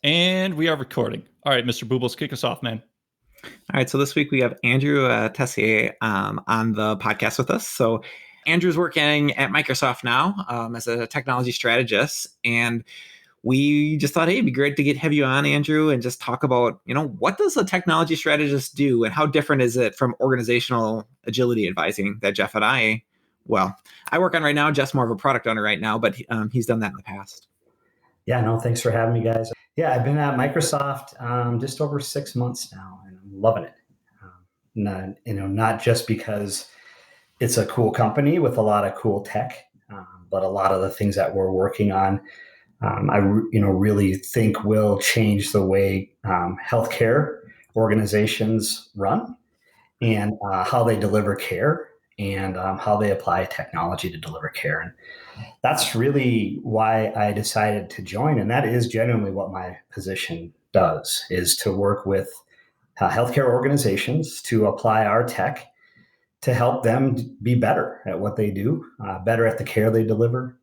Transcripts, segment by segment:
And we are recording. All right, Mr. Boobles, kick us off, man. All right, so this week we have Andrew Tessier on the podcast with us. So Andrew's working at Microsoft now as a technology strategist, and we just thought, hey, it'd be great to have you on, Andrew, and just talk about, what does a technology strategist do, and how different is it from organizational agility advising that Jeff and I work on right now. Jeff's more of a product owner right now, but he's done that in the past. Yeah, no, thanks for having me, guys. Yeah, I've been at Microsoft just over 6 months now, and I'm loving it. Not just because it's a cool company with a lot of cool tech, but a lot of the things that we're working on, I really think will change the way healthcare organizations run and how they deliver care and how they apply technology to deliver care. And that's really why I decided to join. And that is genuinely what my position does, is to work with healthcare organizations to apply our tech to help them be better at what they do, better at the care they deliver,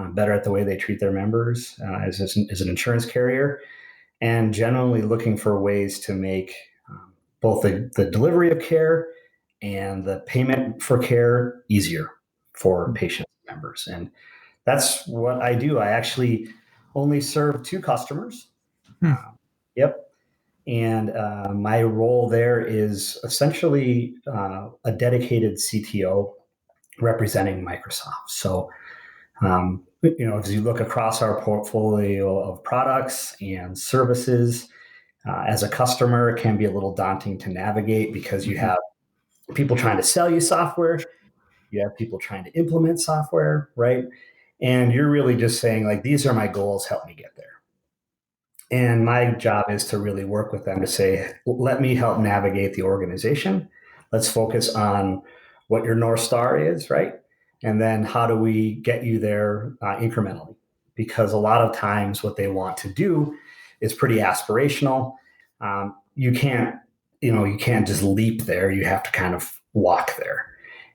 better at the way they treat their members as an insurance carrier, and generally looking for ways to make both the delivery of care and the payment for care easier for patients and members. And that's what I do. I actually only serve 2 customers. Yep. And my role there is essentially a dedicated CTO representing Microsoft. So, as you look across our portfolio of products and services, as a customer, it can be a little daunting to navigate because you have people trying to sell you software. You have people trying to implement software, right? And you're really just saying, like, these are my goals, help me get there. And my job is to really work with them to say, let me help navigate the organization. Let's focus on what your North Star is, right? And then how do we get you there incrementally? Because a lot of times what they want to do is pretty aspirational. You can't just leap there. You have to kind of walk there.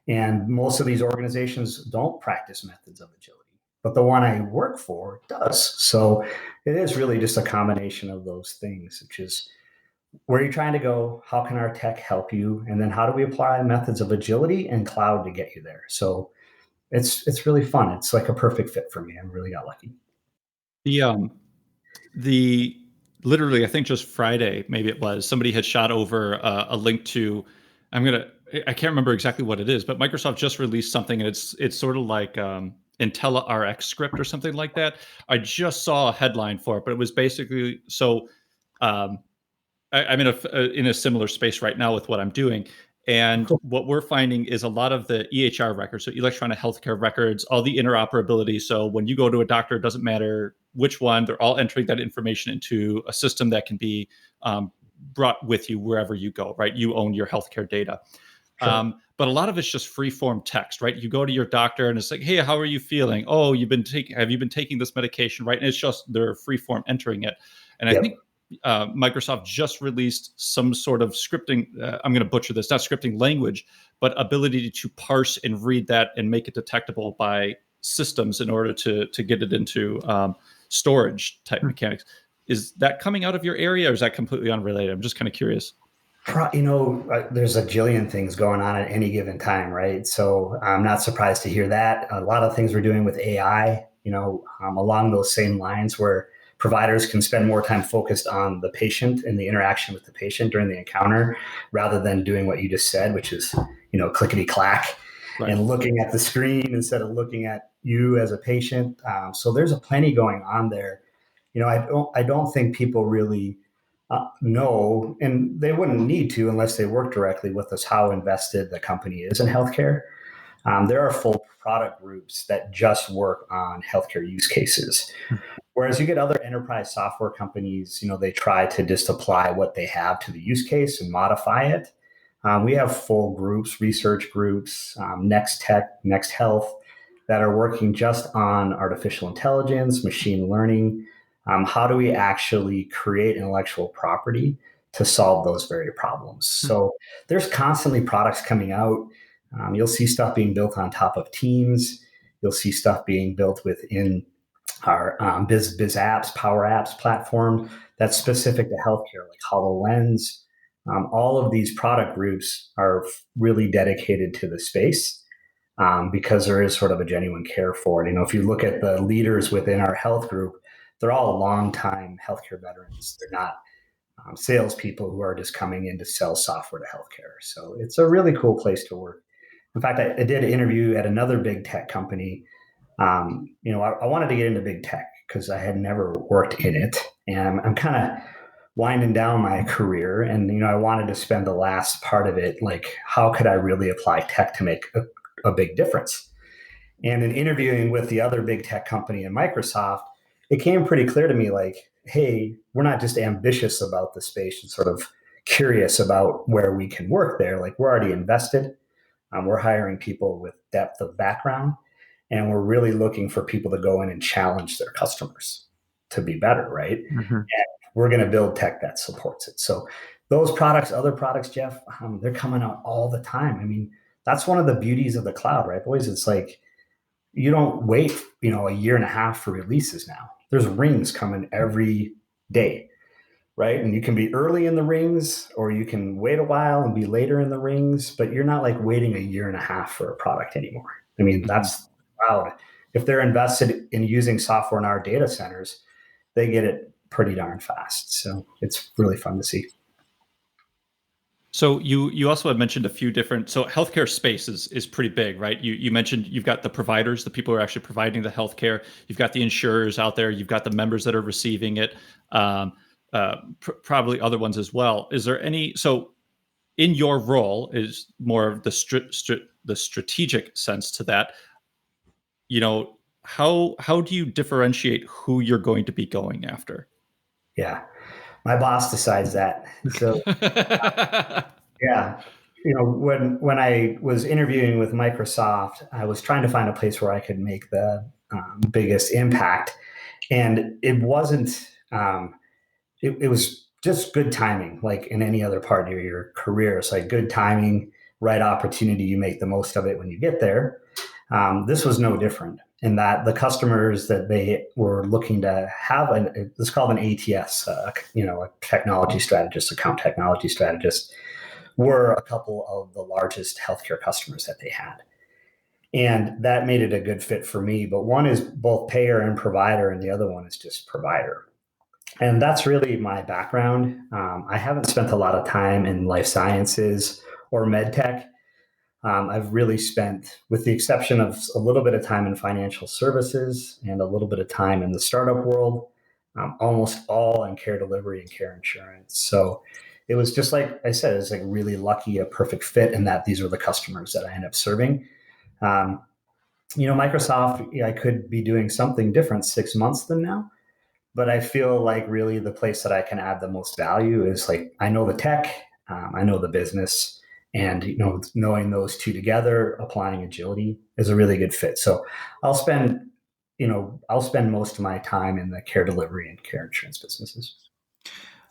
And most of these organizations don't practice methods of agility, but the one I work for does. So it is really just a combination of those things, which is, where are you trying to go? How can our tech help you? And then how do we apply methods of agility and cloud to get you there? So it's really fun. It's like a perfect fit for me. I really got lucky. The literally, I think just Friday, maybe it was, somebody had shot over a link to, I can't remember exactly what it is, but Microsoft just released something, and it's sort of like IntelliRx script or something like that. I just saw a headline for it, but it was basically, so I'm in a similar space right now with what I'm doing. And what we're finding is a lot of the EHR records, so electronic healthcare records, all the interoperability. So when you go to a doctor, it doesn't matter which one, they're all entering that information into a system that can be brought with you wherever you go, right? You own your healthcare data. Sure. But a lot of it's just free form text, right? You go to your doctor and it's like, hey, how are you feeling? Oh, have you been taking this medication, right? And it's just, they're free form entering it. And I think Microsoft just released some sort of scripting, I'm going to butcher this, not scripting language, but ability to parse and read that and make it detectable by systems in order to get it into storage type mechanics. Is that coming out of your area, or is that completely unrelated? I'm just kind of curious. There's a jillion things going on at any given time, right? So I'm not surprised to hear that. A lot of things we're doing with AI, along those same lines, where providers can spend more time focused on the patient and the interaction with the patient during the encounter, rather than doing what you just said, which is, clickety clack, right, and looking at the screen instead of looking at you as a patient. So there's a plenty going on there. I don't think people really know, and they wouldn't need to unless they work directly with us, how invested the company is in healthcare. There are full product groups that just work on healthcare use cases. Whereas you get other enterprise software companies, they try to just apply what they have to the use case and modify it. We have full groups, research groups, Next Tech, Next Health, that are working just on artificial intelligence, machine learning. How do we actually create intellectual property to solve those very problems? So there's constantly products coming out. You'll see stuff being built on top of Teams. You'll see stuff being built within our Biz Apps, Power Apps platform that's specific to healthcare, like HoloLens. All of these product groups are really dedicated to the space because there is sort of a genuine care for it. If you look at the leaders within our health group, they're all longtime healthcare veterans. They're not salespeople who are just coming in to sell software to healthcare. So it's a really cool place to work. In fact, I did an interview at another big tech company. I wanted to get into big tech because I had never worked in it, and I'm kind of winding down my career, and I wanted to spend the last part of it like, how could I really apply tech to make a big difference? And in interviewing with the other big tech company in Microsoft, it came pretty clear to me like, hey, we're not just ambitious about the space and sort of curious about where we can work there. Like, we're already invested. We're hiring people with depth of background, and we're really looking for people to go in and challenge their customers to be better, right? Mm-hmm. And we're going to build tech that supports it. So those products, other products, Jeff, they're coming out all the time. I mean, that's one of the beauties of the cloud, right, boys? It's like, you don't wait, a year and a half for releases now. There's rings coming every day, right? And you can be early in the rings, or you can wait a while and be later in the rings, but you're not like waiting a year and a half for a product anymore. I mean, that's cloud. If they're invested in using software in our data centers, they get it pretty darn fast. So it's really fun to see. So you also had mentioned a few different. So healthcare space is pretty big, right? You mentioned you've got the providers, the people who are actually providing the healthcare. You've got the insurers out there. You've got the members that are receiving it. Probably other ones as well. Is there any? So in your role is more of the strategic sense to that. How do you differentiate who you're going to be going after? Yeah, my boss decides that. So yeah, when I was interviewing with Microsoft, I was trying to find a place where I could make the biggest impact, and it wasn't. It was just good timing, like in any other part of your career. It's like good timing, right opportunity. You make the most of it when you get there. This was no different in that the customers that they were looking to have, it's called an ATS, a technology strategist, account technology strategist, were a couple of the largest healthcare customers that they had. And that made it a good fit for me. But one is both payer and provider, and the other one is just provider. And that's really my background. I haven't spent a lot of time in life sciences or med tech. I've really spent, with the exception of a little bit of time in financial services and a little bit of time in the startup world, almost all in care delivery and care insurance. So it was just like I said, it's like really lucky, a perfect fit in that these were the customers that I end up serving. Microsoft, I could be doing something different 6 months than now, but I feel like really the place that I can add the most value is like, I know the tech, I know the business, and knowing those two together, applying agility is a really good fit. So I'll spend most of my time in the care delivery and care insurance businesses.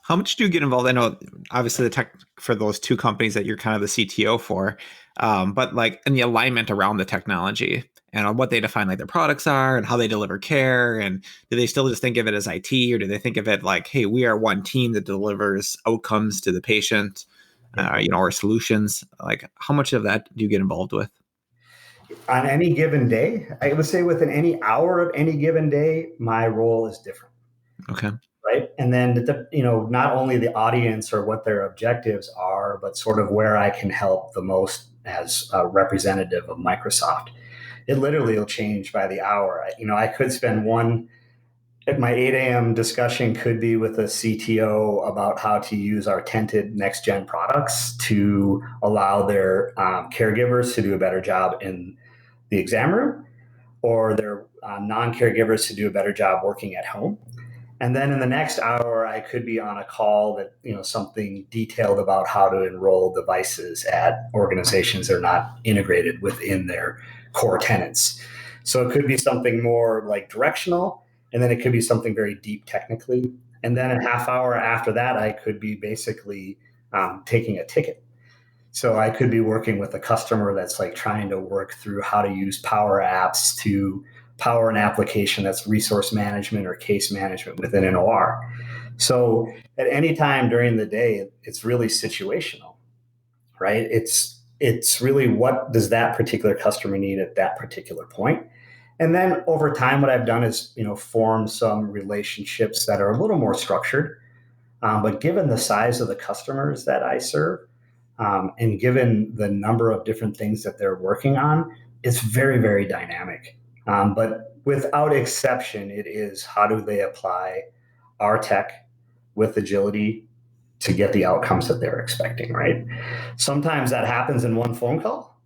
How much do you get involved? I know obviously the tech for those two companies that you're kind of the CTO for, but like in the alignment around the technology and on what they define like their products are and how they deliver care, and do they still just think of it as IT, or do they think of it like, hey, we are one team that delivers outcomes to the patient, or solutions? Like, how much of that do you get involved with? On any given day, I would say within any hour of any given day, my role is different. Okay. Right. And then, not only the audience or what their objectives are, but sort of where I can help the most as a representative of Microsoft. It literally will change by the hour. I could spend my 8 a.m. discussion could be with a CTO about how to use our tented next gen products to allow their caregivers to do a better job in the exam room, or their non-caregivers to do a better job working at home. And then in the next hour, I could be on a call that, something detailed about how to enroll devices at organizations that are not integrated within their core tenants. So it could be something more like directional, and then it could be something very deep technically. And then a half hour after that, I could be basically taking a ticket. So I could be working with a customer that's like trying to work through how to use Power Apps to power an application that's resource management or case management within an OR. So at any time during the day, it's really situational, right? It's really what does that particular customer need at that particular point. And then over time, what I've done is, form some relationships that are a little more structured. But given the size of the customers that I serve, and given the number of different things that they're working on, it's very, very dynamic. But without exception, it is how do they apply our tech with agility to get the outcomes that they're expecting, right? Sometimes that happens in one phone call.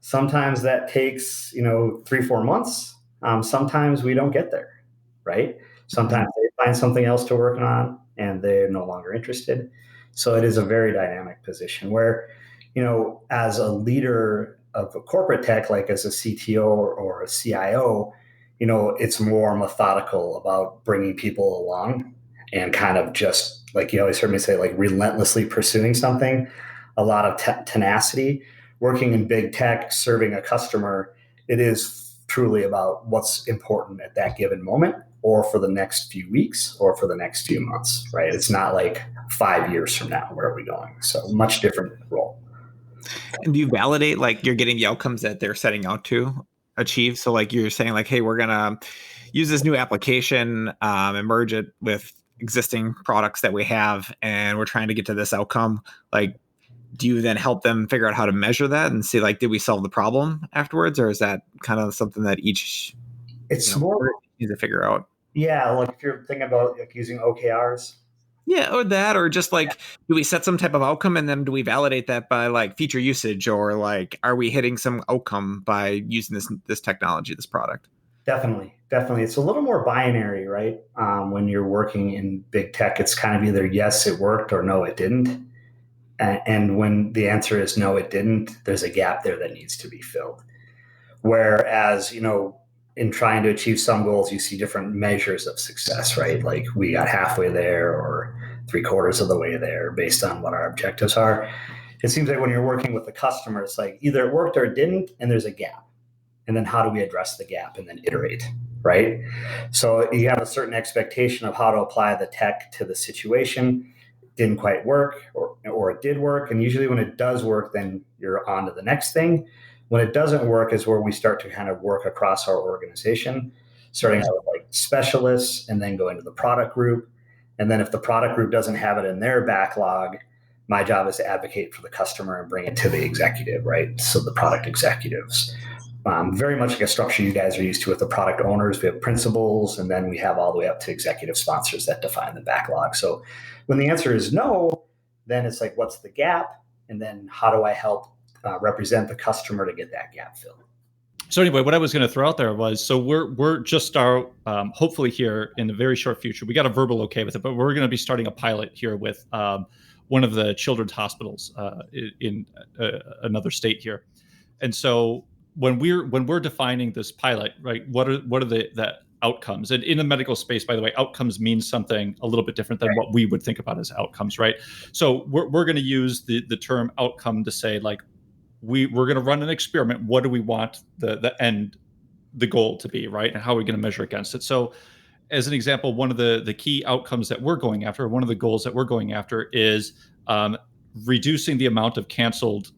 Sometimes that takes, 3-4 months. Sometimes we don't get there, right? Sometimes they find something else to work on and they're no longer interested. So it is a very dynamic position where, as a leader of a corporate tech, like as a CTO or a CIO, it's more methodical about bringing people along and kind of just like you always heard me say, like relentlessly pursuing something, a lot of tenacity. Working in big tech, serving a customer, it is truly about what's important at that given moment or for the next few weeks or for the next few months, right? It's not like 5 years from now, where are we going? So much different role. And do you validate like you're getting the outcomes that they're setting out to achieve? So like you're saying like, hey, we're going to use this new application and merge it with existing products that we have, and we're trying to get to this outcome. Like, do you then help them figure out how to measure that and see like, did we solve the problem afterwards? Or is that kind of something that each more needs to figure out? Yeah, like if you're thinking about like using OKRs. Yeah, or that, or just like, do we set some type of outcome and then do we validate that by like feature usage, or like, are we hitting some outcome by using this technology, this product? Definitely. It's a little more binary, right? When you're working in big tech, it's kind of either yes, it worked or no, it didn't. And when the answer is no, it didn't, there's a gap there that needs to be filled. Whereas, in trying to achieve some goals, you see different measures of success, right? Like we got halfway there or 3/4 of the way there based on what our objectives are. It seems like when you're working with the customer, it's like either it worked or it didn't, and there's a gap. And then how do we address the gap and then iterate, right? So you have a certain expectation of how to apply the tech to the situation. Didn't quite work, or it did work. And usually when it does work, then you're on to the next thing. When it doesn't work is where we start to kind of work across our organization, starting out with like specialists and then go into the product group. And then if the product group doesn't have it in their backlog, my job is to advocate for the customer and bring it to the executive, right? So the product executives. Very much like a structure you guys are used to with the product owners. We have principals, and then we have all the way up to executive sponsors that define the backlog. So when the answer is no, then it's like, what's the gap? And then how do I help represent the customer to get that gap filled? So anyway, what I was going to throw out there was, so we're just hopefully here in the very short future, we got a verbal okay with it, but we're going to be starting a pilot here with one of the children's hospitals in another state here. And so when we're defining this pilot, right, what are the outcomes? And in the medical space, by the way, outcomes means something a little bit different than what we would think about as outcomes, right? So we're going to use the term outcome to say like, we're going to run an experiment. What do we want the goal to be, right? And how are we going to measure against it? So as an example, one of the key outcomes that we're going after, one of the goals that we're going after is reducing the amount of canceled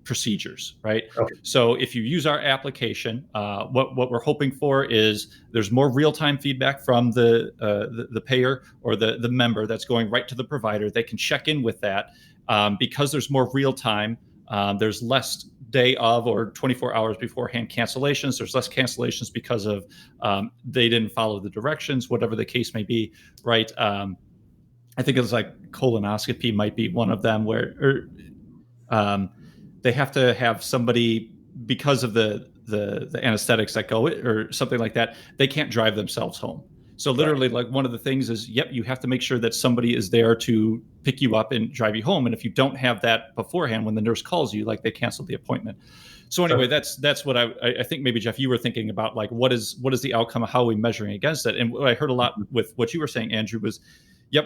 procedures, right? Okay. So if you use our application, what we're hoping for is there's more real-time feedback from the payer or the member that's going right to the provider. They can check in with that because there's more real-time. There's less day of or 24 hours beforehand cancellations. There's less cancellations because of they didn't follow the directions, whatever the case may be, right? I think it's like colonoscopy might be one of them where they have to have somebody because of the anesthetics that go or something like that. They can't drive themselves home. So literally, right. Like one of the things is, you have to make sure that somebody is there to pick you up and drive you home. And if you don't have that beforehand, when the nurse calls you, like they canceled the appointment. So anyway, that's what I think maybe, Jeff, you were thinking about, like, what is the outcome of how are we measuring against it? And what I heard a lot with what you were saying, Andrew, was,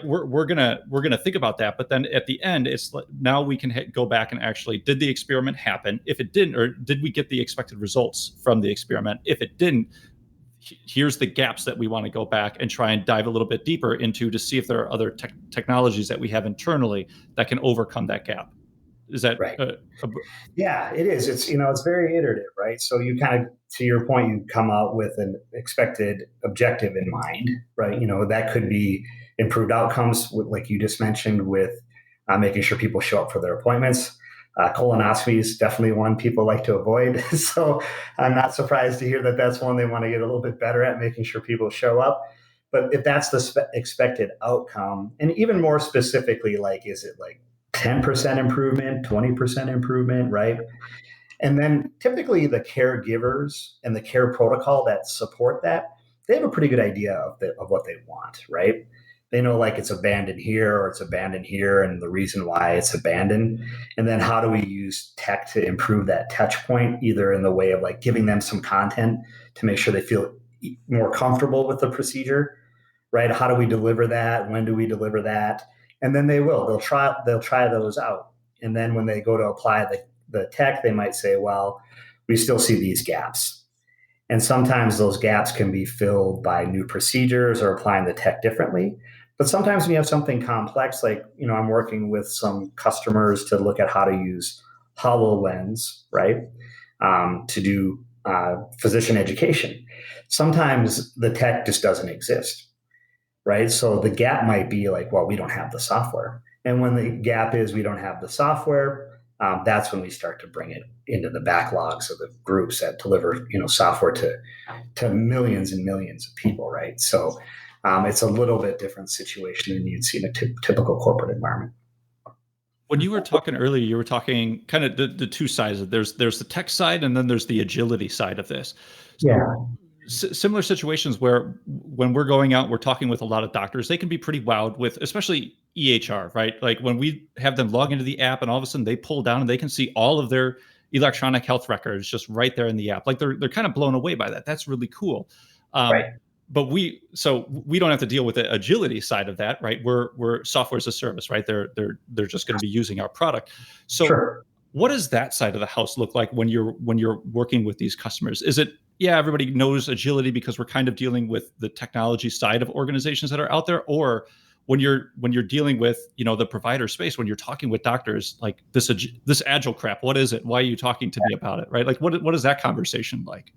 we're gonna think about that. But then at the end, it's now we can go back and actually, did the experiment happen? If it didn't, or did we get the expected results from the experiment? If it didn't, here's the gaps that we want to go back and try and dive a little bit deeper into to see if there are other technologies that we have internally that can overcome that gap. Is that right? Yeah, it is. It's very iterative, right? So you kind of, to your point, you come out with an expected objective in mind, right? That could be improved outcomes, like you just mentioned, with making sure people show up for their appointments. Colonoscopy is definitely one people like to avoid. So I'm not surprised to hear that that's one they want to get a little bit better at, making sure people show up. But if that's the expected outcome, and even more specifically, like, is it like 10% improvement, 20% improvement, right? And then typically the caregivers and the care protocol that support that, they have a pretty good idea of what they want, right? They know, like, it's abandoned here or it's abandoned here and the reason why it's abandoned. And then how do we use tech to improve that touch point, either in the way of like giving them some content to make sure they feel more comfortable with the procedure, right? How do we deliver that? When do we deliver that? And then they'll try those out. And then when they go to apply the tech, they might say, well, we still see these gaps. And sometimes those gaps can be filled by new procedures or applying the tech differently. But sometimes when you have something complex, like, I'm working with some customers to look at how to use HoloLens, right, to do physician education. Sometimes the tech just doesn't exist, right? So the gap might be like, well, we don't have the software. And when the gap is we don't have the software, that's when we start to bring it into the backlogs of the groups that deliver, software to millions and millions of people, right? So it's a little bit different situation than you'd see in a typical corporate environment. When you were talking earlier, you were talking kind of the two sides. There's the tech side, and then there's the agility side of this. So, yeah. Similar situations where when we're going out, we're talking with a lot of doctors, they can be pretty wowed with, especially EHR, right? Like when we have them log into the app and all of a sudden they pull down and they can see all of their electronic health records just right there in the app. Like they're kind of blown away by that. That's really cool. Right. But we don't have to deal with the agility side of that, right? We're software as a service, right? They're just going to be using our product. So sure. What does that side of the house look like when you're working with these customers? Is it, yeah, everybody knows agility because we're kind of dealing with the technology side of organizations that are out there, or when you're dealing with the provider space, when you're talking with doctors, like this agile crap, what is it? Why are you talking to me about it, right? Like what is that conversation like?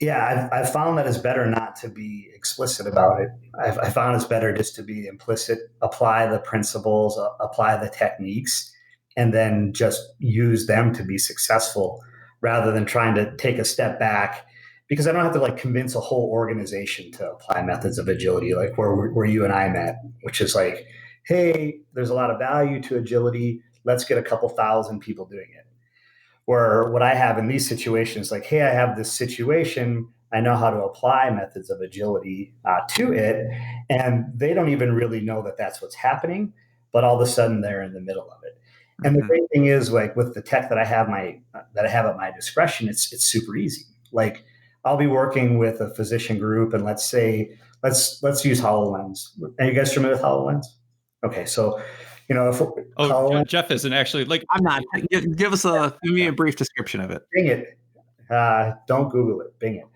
Yeah, I've found that it's better not to be explicit about it. I found it's better just to be implicit, apply the principles, apply the techniques, and then just use them to be successful rather than trying to take a step back, because I don't have to like convince a whole organization to apply methods of agility, like where you and I met, which is like, hey, there's a lot of value to agility. Let's get a couple thousand people doing it. Where what I have in these situations, like, hey, I have this situation, I know how to apply methods of agility to it, and they don't even really know that that's what's happening, but all of a sudden they're in the middle of it. And the great thing is, like, with the tech that I have at my discretion, it's super easy. Like, I'll be working with a physician group, and let's use HoloLens. Are you guys familiar with HoloLens? Okay, so HoloLens, Jeff isn't actually, like, I'm not. Give me a brief description of it. Bing it. Don't Google it. Bing it.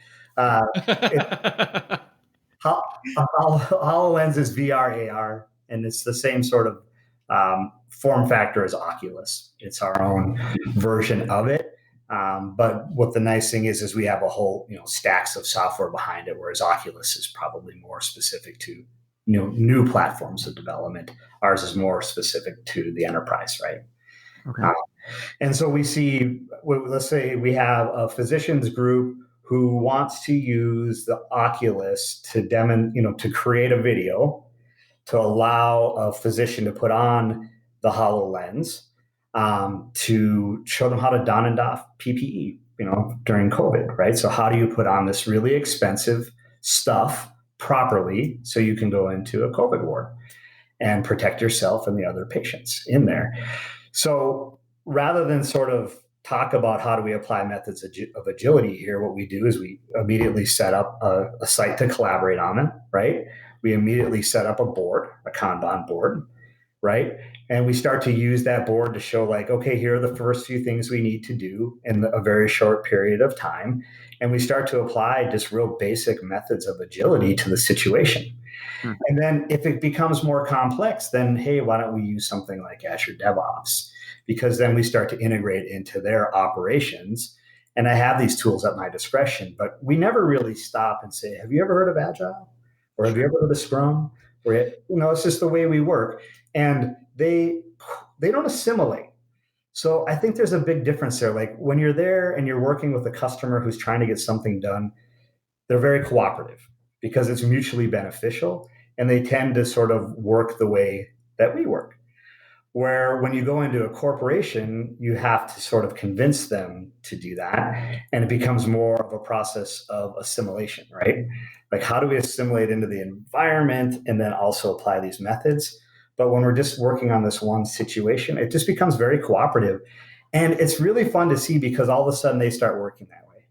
HoloLens is VR AR, and it's the same sort of form factor as Oculus. It's our own version of it. But what the nice thing is we have a whole stacks of software behind it, whereas Oculus is probably more specific to new platforms of development. Ours is more specific to the enterprise, right? Okay. And so we see, let's say we have a physicians group who wants to use the Oculus to create a video to allow a physician to put on the HoloLens to show them how to don and doff PPE, during COVID, right? So how do you put on this really expensive stuff properly so you can go into a COVID ward and protect yourself and the other patients in there? So rather than sort of talk about how do we apply methods of agility here, what we do is we immediately set up a site to collaborate on it, right? We immediately set up a board, a Kanban board, right? And we start to use that board to show, like, okay, here are the first few things we need to do in a very short period of time. And we start to apply just real basic methods of agility to the situation. And then if it becomes more complex, then, hey, why don't we use something like Azure DevOps? Because then we start to integrate into their operations. And I have these tools at my discretion, but we never really stop and say, have you ever heard of Agile? Or have you ever heard of Scrum? Or, it's just the way we work. And they don't assimilate. So I think there's a big difference there. Like when you're there and you're working with a customer who's trying to get something done, they're very cooperative because it's mutually beneficial, and they tend to sort of work the way that we work. Where when you go into a corporation, you have to sort of convince them to do that, and it becomes more of a process of assimilation, right? Like, how do we assimilate into the environment and then also apply these methods? But when we're just working on this one situation, it just becomes very cooperative. And it's really fun to see because all of a sudden they start working that way.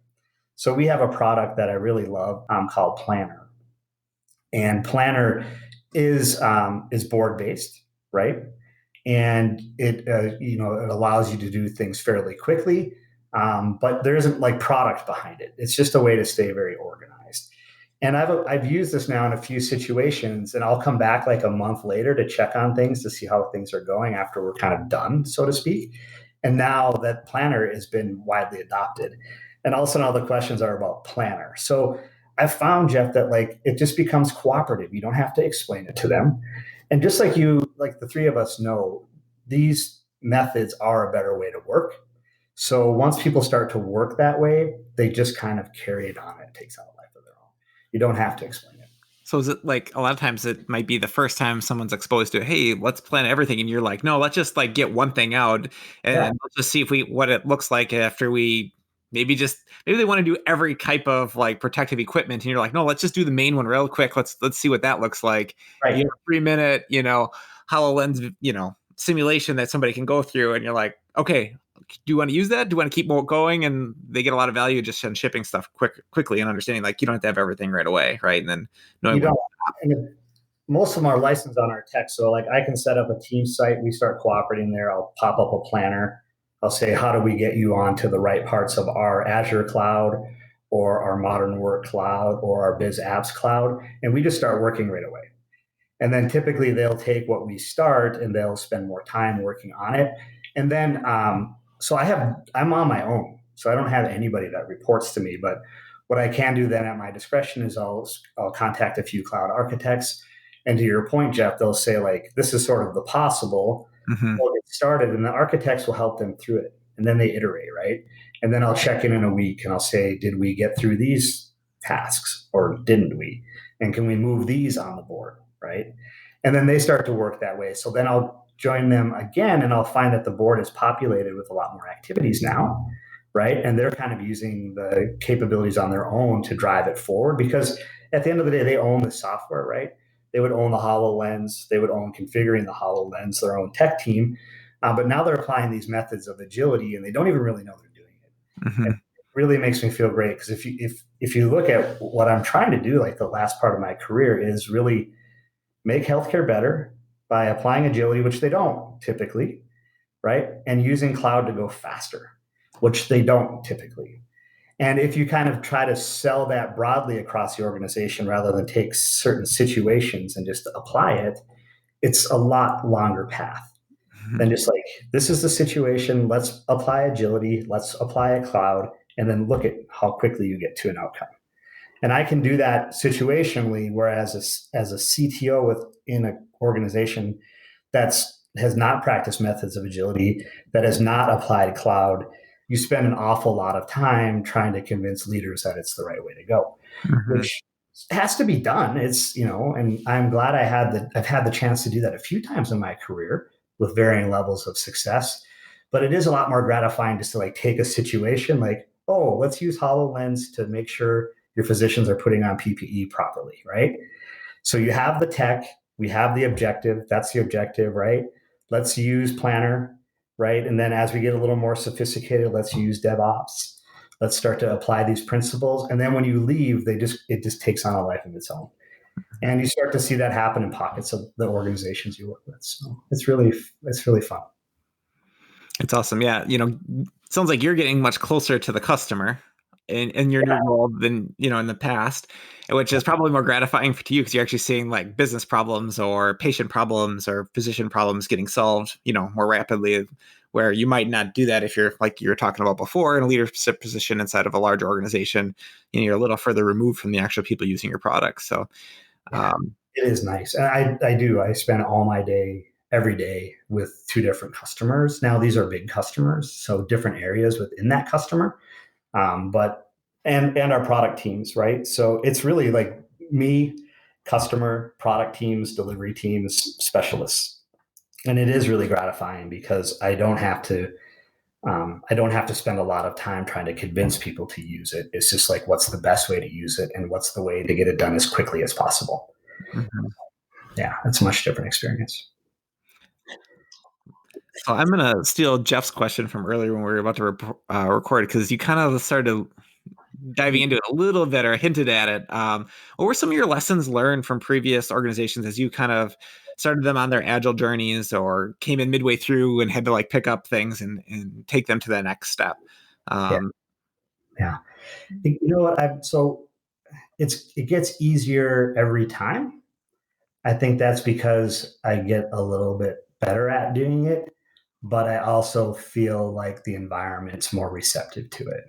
So we have a product that I really love called Planner. And Planner is board based, right? And it it allows you to do things fairly quickly, but there isn't like product behind it. It's just a way to stay very organized. And I've used this now in a few situations, and I'll come back like a month later to check on things to see how things are going after we're kind of done, so to speak. And now that Planner has been widely adopted, and all of a sudden all the questions are about Planner. So I've found, Jeff, that like it just becomes cooperative. You don't have to explain it to them. And just like the three of us know, these methods are a better way to work. So once people start to work that way, they just kind of carry it on. It takes on a life of their own. You don't have to explain it. So is it like a lot of times it might be the first time someone's exposed to, hey, let's plan everything. And you're like, no, let's just like get one thing out and let's just see what it looks like after we maybe they want to do every type of like protective equipment. And you're like, no, let's just do the main one real quick. Let's see what that looks like. Right. You have a 3-minute, HoloLens, simulation that somebody can go through. And you're like, okay, do you want to use that? Do you want to keep going? And they get a lot of value just on shipping stuff quickly and understanding like you don't have to have everything right away, right? And then knowing most of them are licensed on our tech. So like I can set up a team site. We start cooperating there. I'll pop up a planner. I'll say, how do we get you onto the right parts of our Azure cloud or our modern work cloud or our biz apps cloud? And we just start working right away. And then typically they'll take what we start and they'll spend more time working on it. And then, so I'm on my own. So I don't have anybody that reports to me, but what I can do then at my discretion is I'll contact a few cloud architects. And to your point, Jeff, they'll say like, this is sort of the possible. We'll get started, and the architects will help them through it. And then they iterate, right? And then I'll check in a week and I'll say, did we get through these tasks or didn't we? And can we move these on the board, right? And then they start to work that way. So then I'll join them again and I'll find that the board is populated with a lot more activities now, right? And they're kind of using the capabilities on their own to drive it forward because at the end of the day, they own the software, right? They would own the HoloLens. They would own configuring the HoloLens, their own tech team. But now they're applying these methods of agility, and they don't even really know they're doing it. It really makes me feel great because if you look at what I'm trying to do, like the last part of my career is really make healthcare better by applying agility, which they don't typically, right? And using cloud to go faster, which they don't typically. And if you kind of try to sell that broadly across the organization rather than take certain situations and just apply it, it's a lot longer path than just like, this is the situation, let's apply agility, let's apply a cloud, and then look at how quickly you get to an outcome. And I can do that situationally, whereas as a CTO within an organization that has not practiced methods of agility, that has not applied cloud, you spend an awful lot of time trying to convince leaders that it's the right way to go, which has to be done. It's, and I'm glad I've had the chance to do that a few times in my career with varying levels of success. But it is a lot more gratifying just to like take a situation like, oh, let's use HoloLens to make sure your physicians are putting on PPE properly, right? So you have the tech, we have the objective, that's the objective, right? Let's use Planner, right? And then as we get a little more sophisticated, let's use DevOps. Let's start to apply these principles. And then when you leave, it just takes on a life of its own. And you start to see that happen in pockets of the organizations you work with. So it's really fun. It's awesome. Yeah. Sounds like you're getting much closer to the customer in your new role than, in the past, which is probably more gratifying for you because you're actually seeing like business problems or patient problems or physician problems getting solved, more rapidly, where you might not do that if you're, like you were talking about before, in a leadership position inside of a large organization. You're a little further removed from the actual people using your products. So it is nice. And I spend all my day every day with two different customers. Now these are big customers, so different areas within that customer. But our product teams, right? So it's really like me, customer, product teams, delivery teams, specialists, and it is really gratifying because I don't have to spend a lot of time trying to convince people to use it. It's just like, what's the best way to use it, and what's the way to get it done as quickly as possible. Mm-hmm. Yeah, it's a much different experience. So I'm going to steal Jeff's question from earlier when we were about to record, because you kind of started diving into it a little bit or hinted at it. What were some of your lessons learned from previous organizations as you kind of started them on their agile journeys, or came in midway through and had to like pick up things and take them to the next step? Yeah. You know what? It gets easier every time. I think that's because I get a little bit better at doing it, but I also feel like the environment's more receptive to it,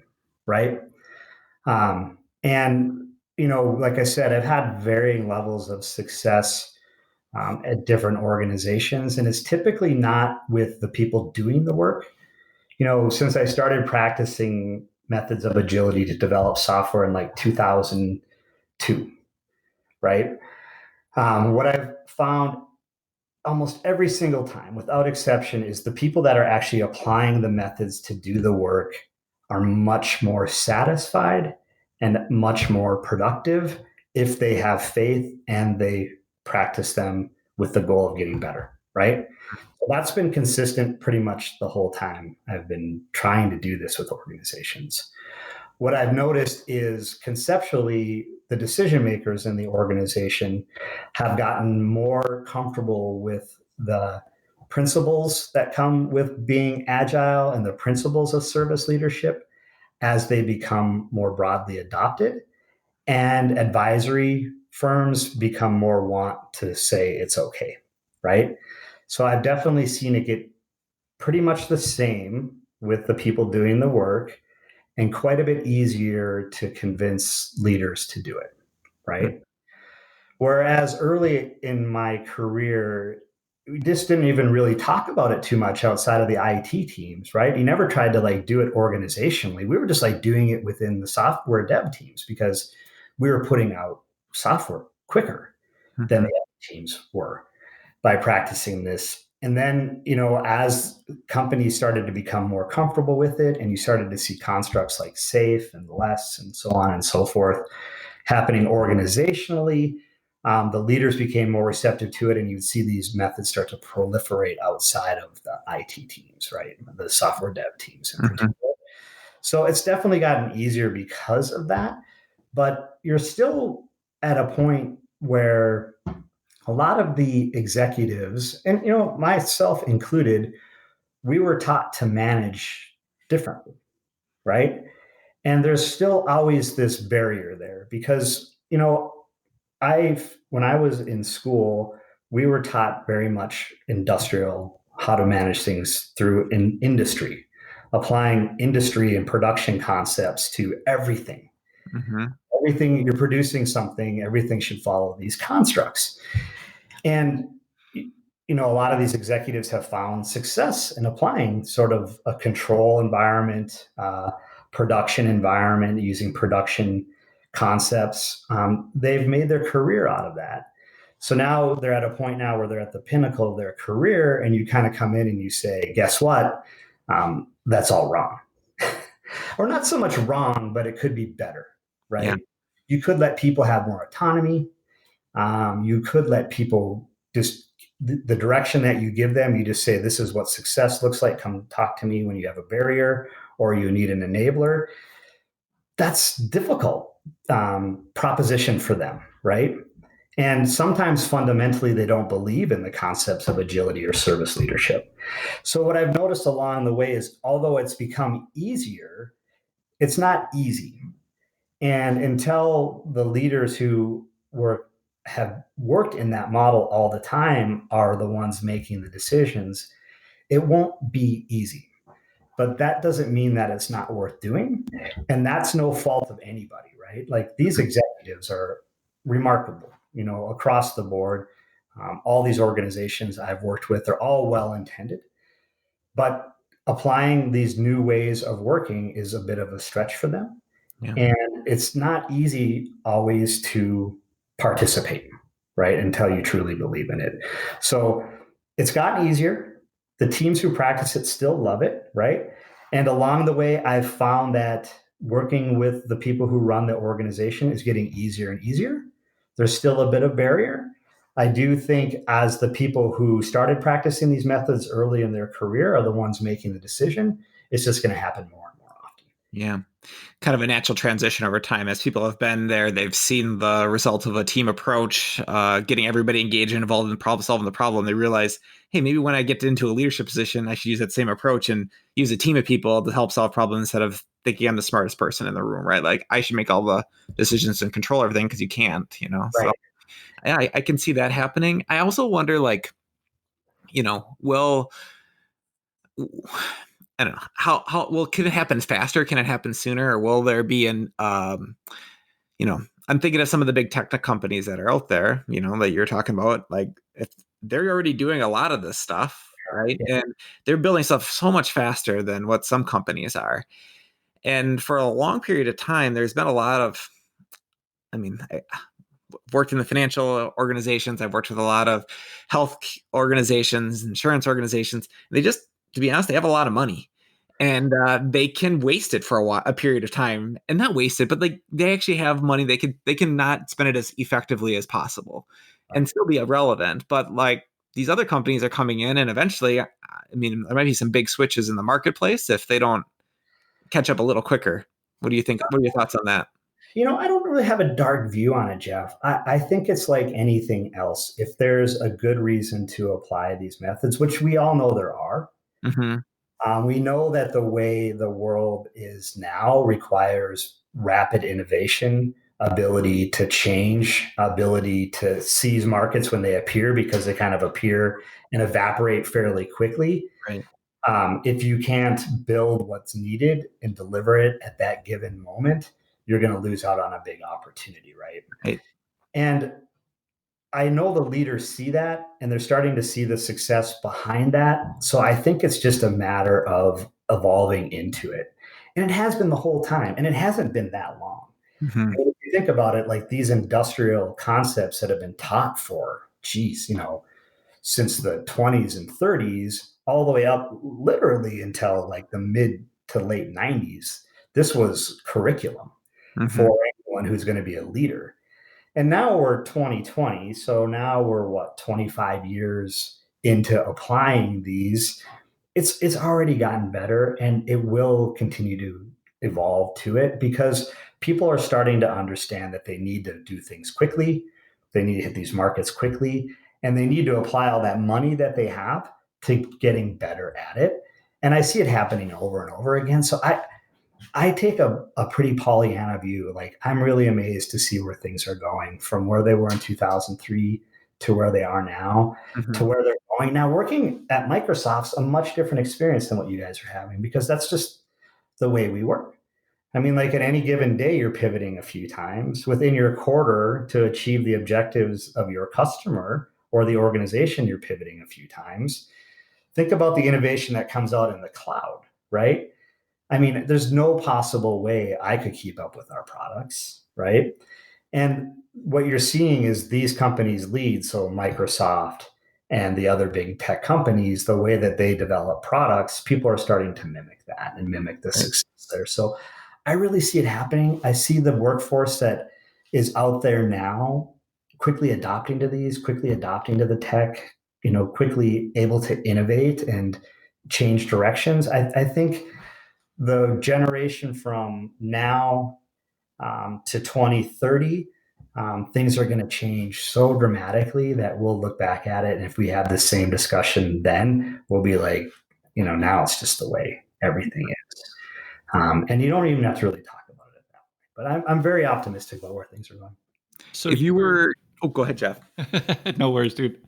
right? And like I said, I've had varying levels of success at different organizations, and it's typically not with the people doing the work. Since I started practicing methods of agility to develop software in like 2002, right? What I've found almost every single time, without exception, is the people that are actually applying the methods to do the work are much more satisfied and much more productive if they have faith and they practice them with the goal of getting better, right? So that's been consistent pretty much the whole time I've been trying to do this with organizations. What I've noticed is conceptually, the decision makers in the organization have gotten more comfortable with the principles that come with being agile and the principles of service leadership as they become more broadly adopted. And advisory firms become more want to say it's okay, right? So I've definitely seen it get pretty much the same with the people doing the work, and quite a bit easier to convince leaders to do it, right? Whereas early in my career, we just didn't even really talk about it too much outside of the IT teams, right? You never tried to like do it organizationally. We were just like doing it within the software dev teams because we were putting out software quicker than the other teams were by practicing this. And then, as companies started to become more comfortable with it, and you started to see constructs like SAFe and less and so on and so forth happening organizationally, the leaders became more receptive to it, and you'd see these methods start to proliferate outside of the IT teams, right? The software dev teams in particular. So it's definitely gotten easier because of that, but you're still at a point where a lot of the executives, and myself included, we were taught to manage differently, right? And there's still always this barrier there because when I was in school, we were taught very much industrial, how to manage things through an industry, applying industry and production concepts to everything. Everything you're producing something, everything should follow these constructs. And a lot of these executives have found success in applying sort of a control environment, production environment, using production concepts. They've made their career out of that. So now they're at a point now where they're at the pinnacle of their career, and you kind of come in and you say, guess what? That's all wrong. Or not so much wrong, but it could be better, right? Yeah. You could let people have more autonomy. You could let people just, the direction that you give them, you just say, this is what success looks like. Come talk to me when you have a barrier or you need an enabler. That's difficult proposition for them, right? And sometimes fundamentally, they don't believe in the concepts of agility or service leadership. So what I've noticed along the way is, although it's become easier, it's not easy. And until the leaders who have worked in that model all the time are the ones making the decisions, it won't be easy. But that doesn't mean that it's not worth doing. And that's no fault of anybody, right? Like these executives are remarkable, across the board. All these organizations I've worked with, they're all well intended. But applying these new ways of working is a bit of a stretch for them. Yeah. And it's not easy always to participate, right? Until you truly believe in it. So it's gotten easier. The teams who practice it still love it, right? And along the way, I've found that working with the people who run the organization is getting easier and easier. There's still a bit of barrier. I do think as the people who started practicing these methods early in their career are the ones making the decision, it's just going to happen more and more often. Yeah. Kind of a natural transition over time as people have been there. They've seen the result of a team approach, getting everybody engaged and involved in solving the problem. They realize, hey, maybe when I get into a leadership position, I should use that same approach and use a team of people to help solve problems instead of thinking I'm the smartest person in the room, right? Like I should make all the decisions and control everything because you can't, Right. So yeah, I can see that happening. I also wonder, like, I don't know how well can it happen faster? Can it happen sooner, or will there be I'm thinking of some of the big tech companies that are out there, that you're talking about. Like if they're already doing a lot of this stuff, right? Yeah. And they're building stuff so much faster than what some companies are. And for a long period of time, there's been a lot of, I've worked in the financial organizations. I've worked with a lot of health organizations, insurance organizations. They just, to be honest, they have a lot of money, and they can waste it for a period of time, and not waste it, but they actually have money. They can not spend it as effectively as possible, and still be relevant. But like these other companies are coming in, and eventually, there might be some big switches in the marketplace if they don't catch up a little quicker. What do you think? What are your thoughts on that? I don't really have a dark view on it, Jeff. I think it's like anything else. If there's a good reason to apply these methods, which we all know there are, we know that the way the world is now requires rapid innovation, ability to change, ability to seize markets when they appear because they kind of appear and evaporate fairly quickly. Right. If you can't build what's needed and deliver it at that given moment, you're going to lose out on a big opportunity, right? Right. And I know the leaders see that and they're starting to see the success behind that. So I think it's just a matter of evolving into it. And it has been the whole time, and it hasn't been that long. Mm-hmm. If you think about it, like these industrial concepts that have been taught for, since the 20s and 30s, all the way up literally until like the mid to late 90s, this was curriculum for anyone who's going to be a leader. And now we're 2020. So now we're 25 years into applying these. It's already gotten better, and it will continue to evolve to it because people are starting to understand that they need to do things quickly. They need to hit these markets quickly, and they need to apply all that money that they have to getting better at it. And I see it happening over and over again. So I take a pretty Pollyanna view. Like I'm really amazed to see where things are going from where they were in 2003 to where they are now, to where they're going now. Working at Microsoft's a much different experience than what you guys are having because that's just the way we work. Like at any given day, you're pivoting a few times within your quarter to achieve the objectives of your customer or the organization. You're pivoting a few times. Think about the innovation that comes out in the cloud, right? There's no possible way I could keep up with our products, right? And what you're seeing is these companies lead. So Microsoft and the other big tech companies, the way that they develop products, people are starting to mimic that and mimic the success there. So I really see it happening. I see the workforce that is out there now quickly adopting to these, quickly adopting to the tech, quickly able to innovate and change directions. I think the generation from now to 2030, things are going to change so dramatically that we'll look back at it. And if we have the same discussion then, we'll be like, now it's just the way everything is. And you don't even have to really talk about it at that point. But I'm very optimistic about where things are going. So If you were, go ahead, Jeff. no worries, dude.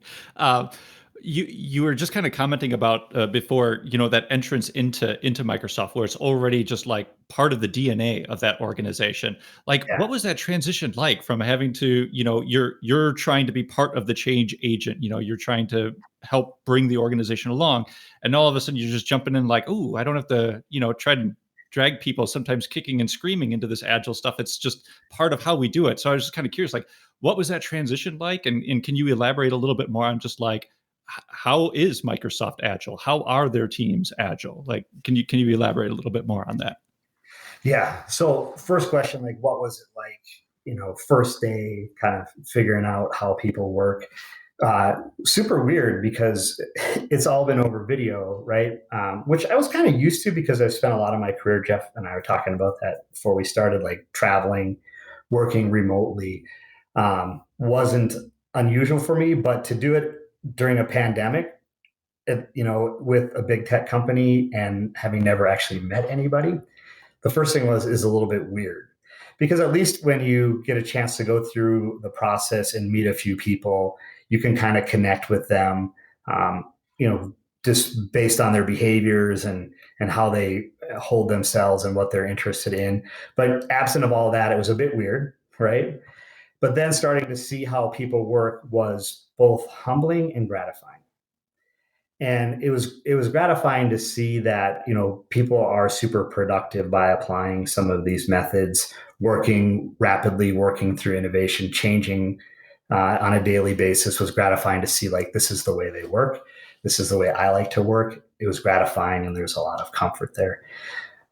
You were just kind of commenting about before, that entrance into Microsoft, where it's already just like part of the DNA of that organization. Like, Yeah. what was that transition like from having to, you're trying to be part of the change agent, you're trying to help bring the organization along, and all of a sudden you're just jumping in like, oh, I don't have to, try to drag people sometimes kicking and screaming into this agile stuff. It's just part of how we do it. So I was just kind of curious, like, what was that transition like? And can you elaborate a little bit more on just like, how is Microsoft Agile? How are their teams Agile? Like, can you elaborate a little bit more on that? Yeah. So first question, like, what was it like, first day kind of figuring out how people work? Super weird because it's all been over video, right? Which I was kind of used to because I've spent a lot of my career, Jeff and I were talking about that before we started, like traveling, working remotely, wasn't unusual for me, but to do it during a pandemic, with a big tech company and having never actually met anybody, the first thing is a little bit weird because at least when you get a chance to go through the process and meet a few people, you can kind of connect with them, um, just based on their behaviors and how they hold themselves and what they're interested in. But absent of all that, it was a bit weird, right? But then starting to see how people work was both humbling and gratifying. And it was gratifying to see that people are super productive by applying some of these methods, working rapidly, working through innovation, changing on a daily basis. Was gratifying to see, like, this is the way they work, this is the way I like to work. It was gratifying, and there's a lot of comfort there.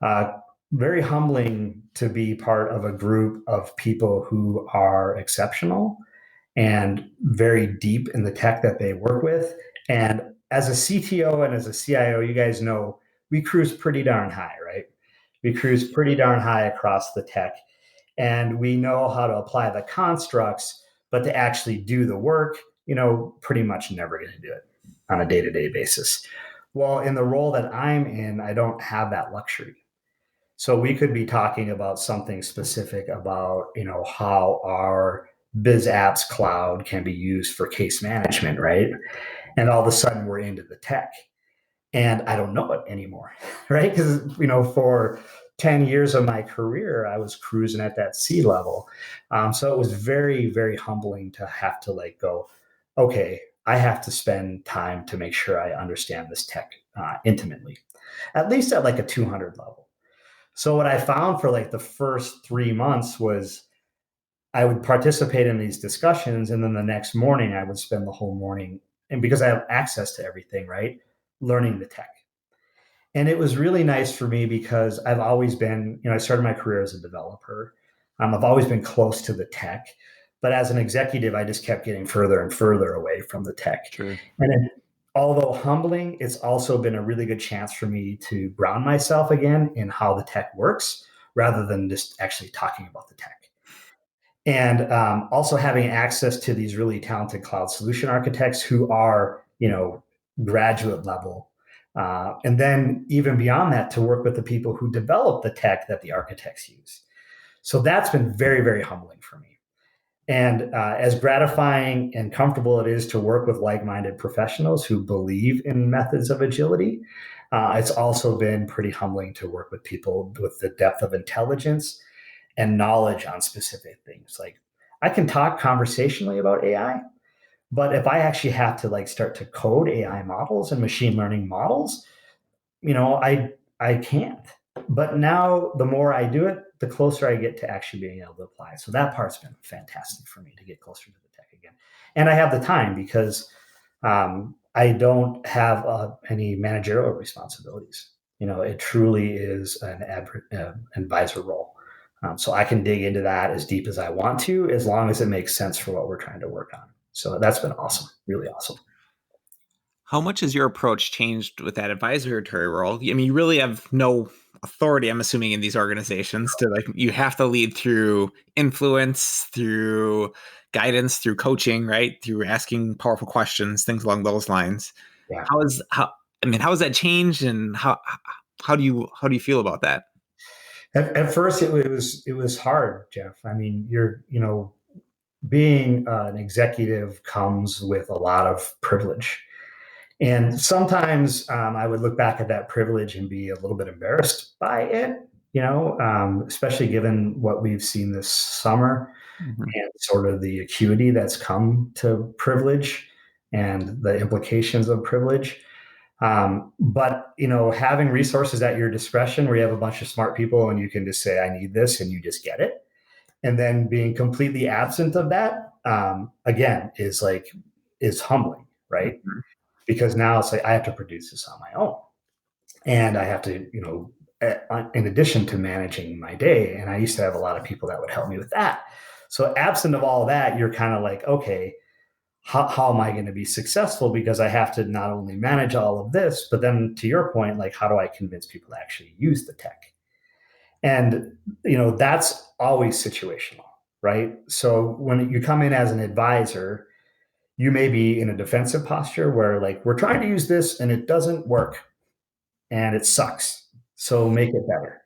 uh, Very humbling to be part of a group of people who are exceptional and very deep in the tech that they work with. And as a CTO and as a CIO, you guys know we cruise pretty darn high, right? We cruise pretty darn high across the tech. And we know how to apply the constructs, but to actually do the work, pretty much never going to do it on a day to day basis. Well, in the role that I'm in, I don't have that luxury. So we could be talking about something specific about, how our Biz Apps cloud can be used for case management, right? And all of a sudden we're into the tech. And I don't know it anymore, right? Because, for 10 years of my career, I was cruising at that C level. So it was very, very humbling to have to like go, okay, I have to spend time to make sure I understand this tech intimately, at least at like a 200 level. So what I found for like the first 3 months was I would participate in these discussions, and then the next morning I would spend the whole morning, and because I have access to everything, right, learning the tech. And it was really nice for me because I've always been, I started my career as a developer. I've always been close to the tech, but as an executive, I just kept getting further and further away from the tech. Sure. And then, although humbling, it's also been a really good chance for me to ground myself again in how the tech works rather than just actually talking about the tech. And also having access to these really talented cloud solution architects who are, graduate level. And then even beyond that, to work with the people who develop the tech that the architects use. So that's been very, very humbling for me. And as gratifying and comfortable it is to work with like-minded professionals who believe in methods of agility, it's also been pretty humbling to work with people with the depth of intelligence and knowledge on specific things. Like, I can talk conversationally about AI, but if I actually have to like start to code AI models and machine learning models, I can't. But now the more I do it, the closer I get to actually being able to apply. So that part's been fantastic for me to get closer to the tech again. And I have the time because I don't have any managerial responsibilities. It truly is an advisor role. So I can dig into that as deep as I want to, as long as it makes sense for what we're trying to work on. So that's been awesome, really awesome. How much has your approach changed with that advisory role? I mean, you really have no authority, I'm assuming, in these organizations to like, you have to lead through influence, through guidance, through coaching, right? Through asking powerful questions, things along those lines. Yeah. How has that changed, and how do you feel about that? At first, it was hard, Jeff. I mean, being an executive comes with a lot of privilege. And sometimes I would look back at that privilege and be a little bit embarrassed by it, especially given what we've seen this summer Mhm. and sort of the acuity that's come to privilege and the implications of privilege. But having resources at your discretion where you have a bunch of smart people and you can just say, I need this, and you just get it. And then being completely absent of that, again, is humbling, right? Mhm. Because now it's like I have to produce this on my own, and I have to, in addition to managing my day. And I used to have a lot of people that would help me with that. So absent of all that, you're kind of like, okay, how am I going to be successful? Because I have to not only manage all of this, but then to your point, like, how do I convince people to actually use the tech? And, that's always situational, right? So when you come in as an advisor, you may be in a defensive posture where, like, we're trying to use this and it doesn't work and it sucks. So make it better.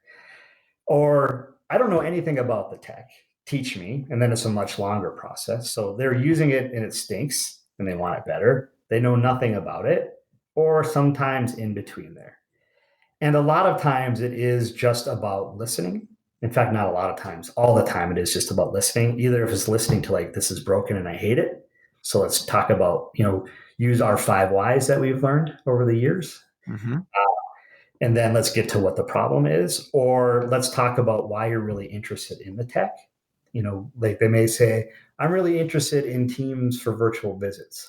Or I don't know anything about the tech. Teach me. And then it's a much longer process. So they're using it and it stinks and they want it better. They know nothing about it, or sometimes in between there. And a lot of times it is just about listening. In fact, not a lot of times, all the time it is just about listening. Either if it's listening to, like, this is broken and I hate it. So let's talk about, use our 5 whys that we've learned over the years. Mhm. And then let's get to what the problem is, or let's talk about why you're really interested in the tech. Like they may say, I'm really interested in Teams for virtual visits.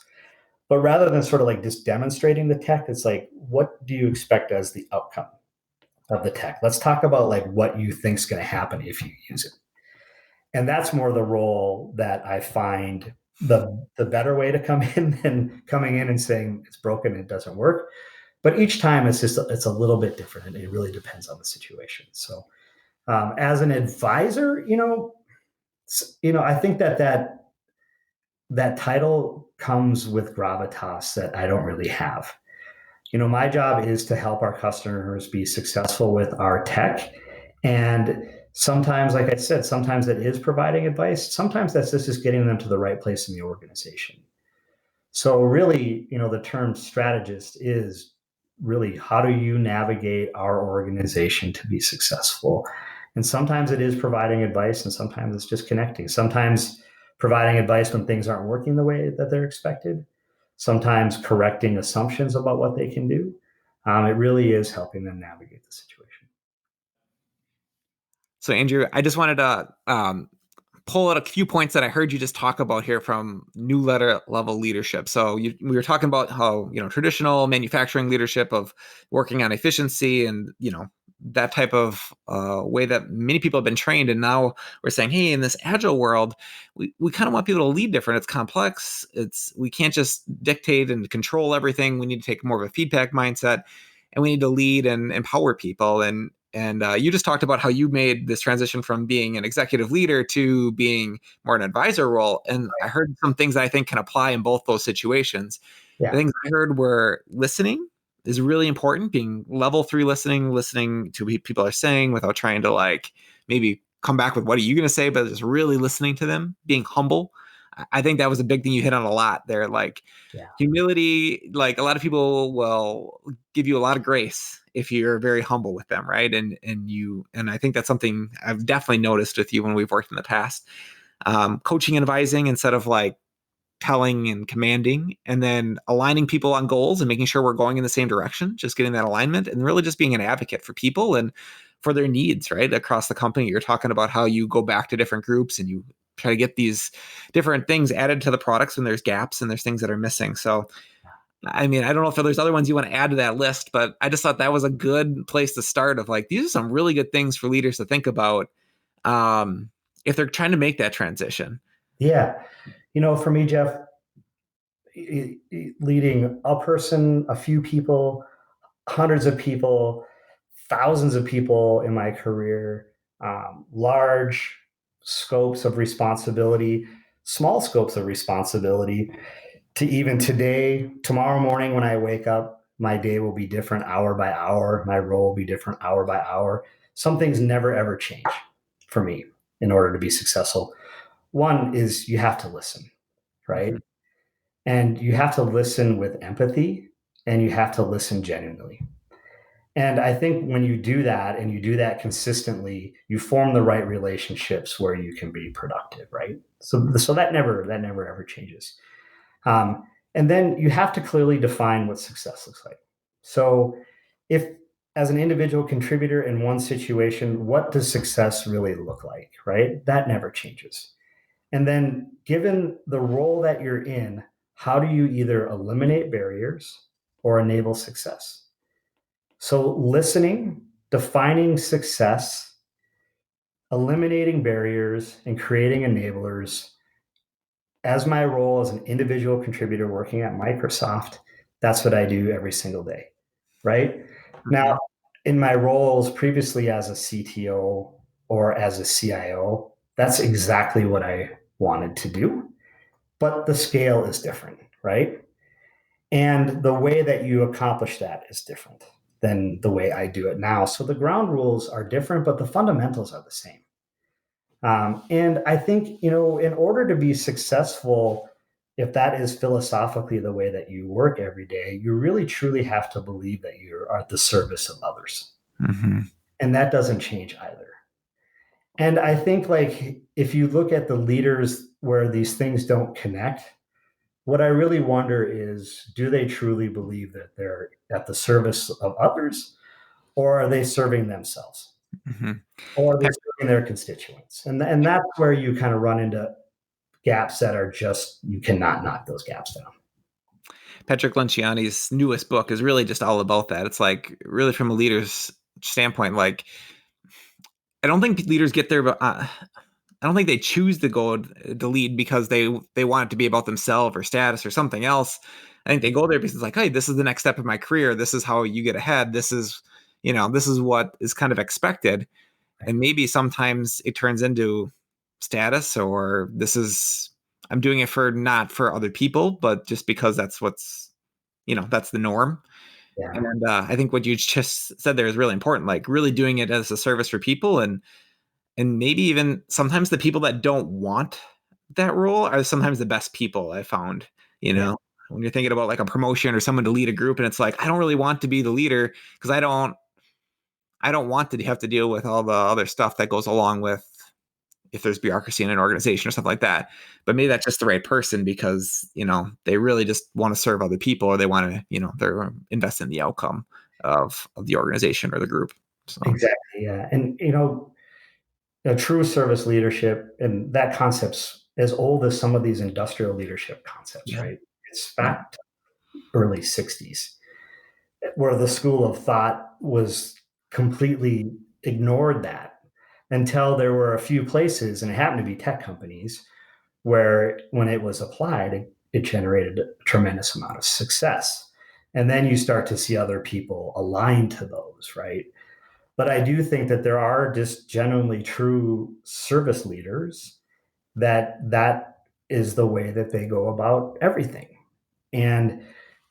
But rather than sort of like just demonstrating the tech, it's like, what do you expect as the outcome of the tech? Let's talk about like what you think is going to happen if you use it. And that's more the role that I find the better way to come in than coming in and saying it's broken and it doesn't work. But each time it's a little bit different, and it really depends on the situation. So as an advisor, I think that title comes with gravitas that I don't really have. My job is to help our customers be successful with our tech. And sometimes, like I said, sometimes that is providing advice. Sometimes that's just getting them to the right place in the organization. So really, the term strategist is really, how do you navigate our organization to be successful? And sometimes it is providing advice, and sometimes it's just connecting. Sometimes providing advice when things aren't working the way that they're expected. Sometimes correcting assumptions about what they can do. It really is helping them navigate the situation. So, Andrew, I just wanted to pull out a few points that I heard you just talk about here from new level leadership. So we were talking about how, traditional manufacturing leadership of working on efficiency and, that type of way that many people have been trained. And now we're saying, hey, in this agile world, we kind of want people to lead different. It's complex. We can't just dictate and control everything. We need to take more of a feedback mindset, and we need to lead and empower people. And you just talked about how you made this transition from being an executive leader to being more an advisor role. And I heard some things that I think can apply in both those situations. The Yeah. things I heard were listening is really important, being level 3 listening to what people are saying without trying to like maybe come back with what are you going to say, but just really listening to them, being humble. I think that was a big thing you hit on a lot there. Like Yeah. humility, like a lot of people will give you a lot of grace if you're very humble with them, right? And I think that's something I've definitely noticed with you when we've worked in the past. Coaching and advising instead of like telling and commanding, and then aligning people on goals and making sure we're going in the same direction, just getting that alignment, and really just being an advocate for people and for their needs, right? Across the company. You're talking about how you go back to different groups and you try to get these different things added to the products when there's gaps and there's things that are missing. So, I mean, I don't know if there's other ones you want to add to that list, but I just thought that was a good place to start of like, these are some really good things for leaders to think about if they're trying to make that transition. Yeah. For me, Jeff, leading a person, a few people, hundreds of people, thousands of people in my career, large scopes of responsibility, small scopes of responsibility, to even today, tomorrow morning when I wake up, My day will be different hour by hour. My role will be different hour by hour. Some things never ever change for me in order to be successful. One is you have to listen, right? Mhm. And you have to listen with empathy and you have to listen genuinely. And I think when you do that and you do that consistently, you form the right relationships where you can be productive, right? So that never ever changes. Um, and then you have to clearly define what success looks like. So if as an individual contributor in one situation, what does success really look like, right? That never changes. And then given the role that you're in, how do you either eliminate barriers or enable success? So listening, defining success, eliminating barriers, and creating enablers as my role as an individual contributor working at Microsoft, that's what I do every single day, right? Now, Mhm. in my roles previously as a CTO or as a CIO, that's exactly what I wanted to do, but the scale is different, right? And the way that you accomplish that is different than the way I do it now. So the ground rules are different, but the fundamentals are the same. And I think, in order to be successful, if that is philosophically the way that you work every day, you really truly have to believe that you are at the service of others. Mhm. And that doesn't change either. And I think, like, if you look at the leaders where these things don't connect, what I really wonder is, do they truly believe that they're at the service of others, or are they serving themselves? Mhm. Or are they serving their constituents? And that's where you kind of run into gaps that are just, you cannot knock those gaps down. Patrick Lenciani's newest book is really just all about that. It's like really from a leader's standpoint, like I don't think leaders get there, but I don't think they choose to go to lead because they want it to be about themselves or status or something else. I think they go there because it's like, hey, this is the next step of my career. This is how you get ahead. This is what is kind of expected. And maybe sometimes it turns into status, or I'm doing it for not for other people, but just because that's the norm. Yeah. And I think what you just said there is really important, like really doing it as a service for people, and maybe even sometimes the people that don't want that role are sometimes the best people I found, you Yeah. know, when you're thinking about like a promotion or someone to lead a group and it's like, I don't really want to be the leader because I don't want to have to deal with all the other stuff that goes along with if there's bureaucracy in an organization or stuff like that. But maybe that's just the right person because, they really just want to serve other people, or they want to, they're invest in the outcome of the organization or the group. So, Exactly. Yeah. And, a true service leadership, and that concept's as old as some of these industrial leadership concepts, yeah. right? It's Yeah. back to early 60s, where the school of thought was completely ignored that until there were a few places, and it happened to be tech companies, where when it was applied, it generated a tremendous amount of success. And then you start to see other people align to those, right? But I do think that there are just genuinely true service leaders that is the way that they go about everything. And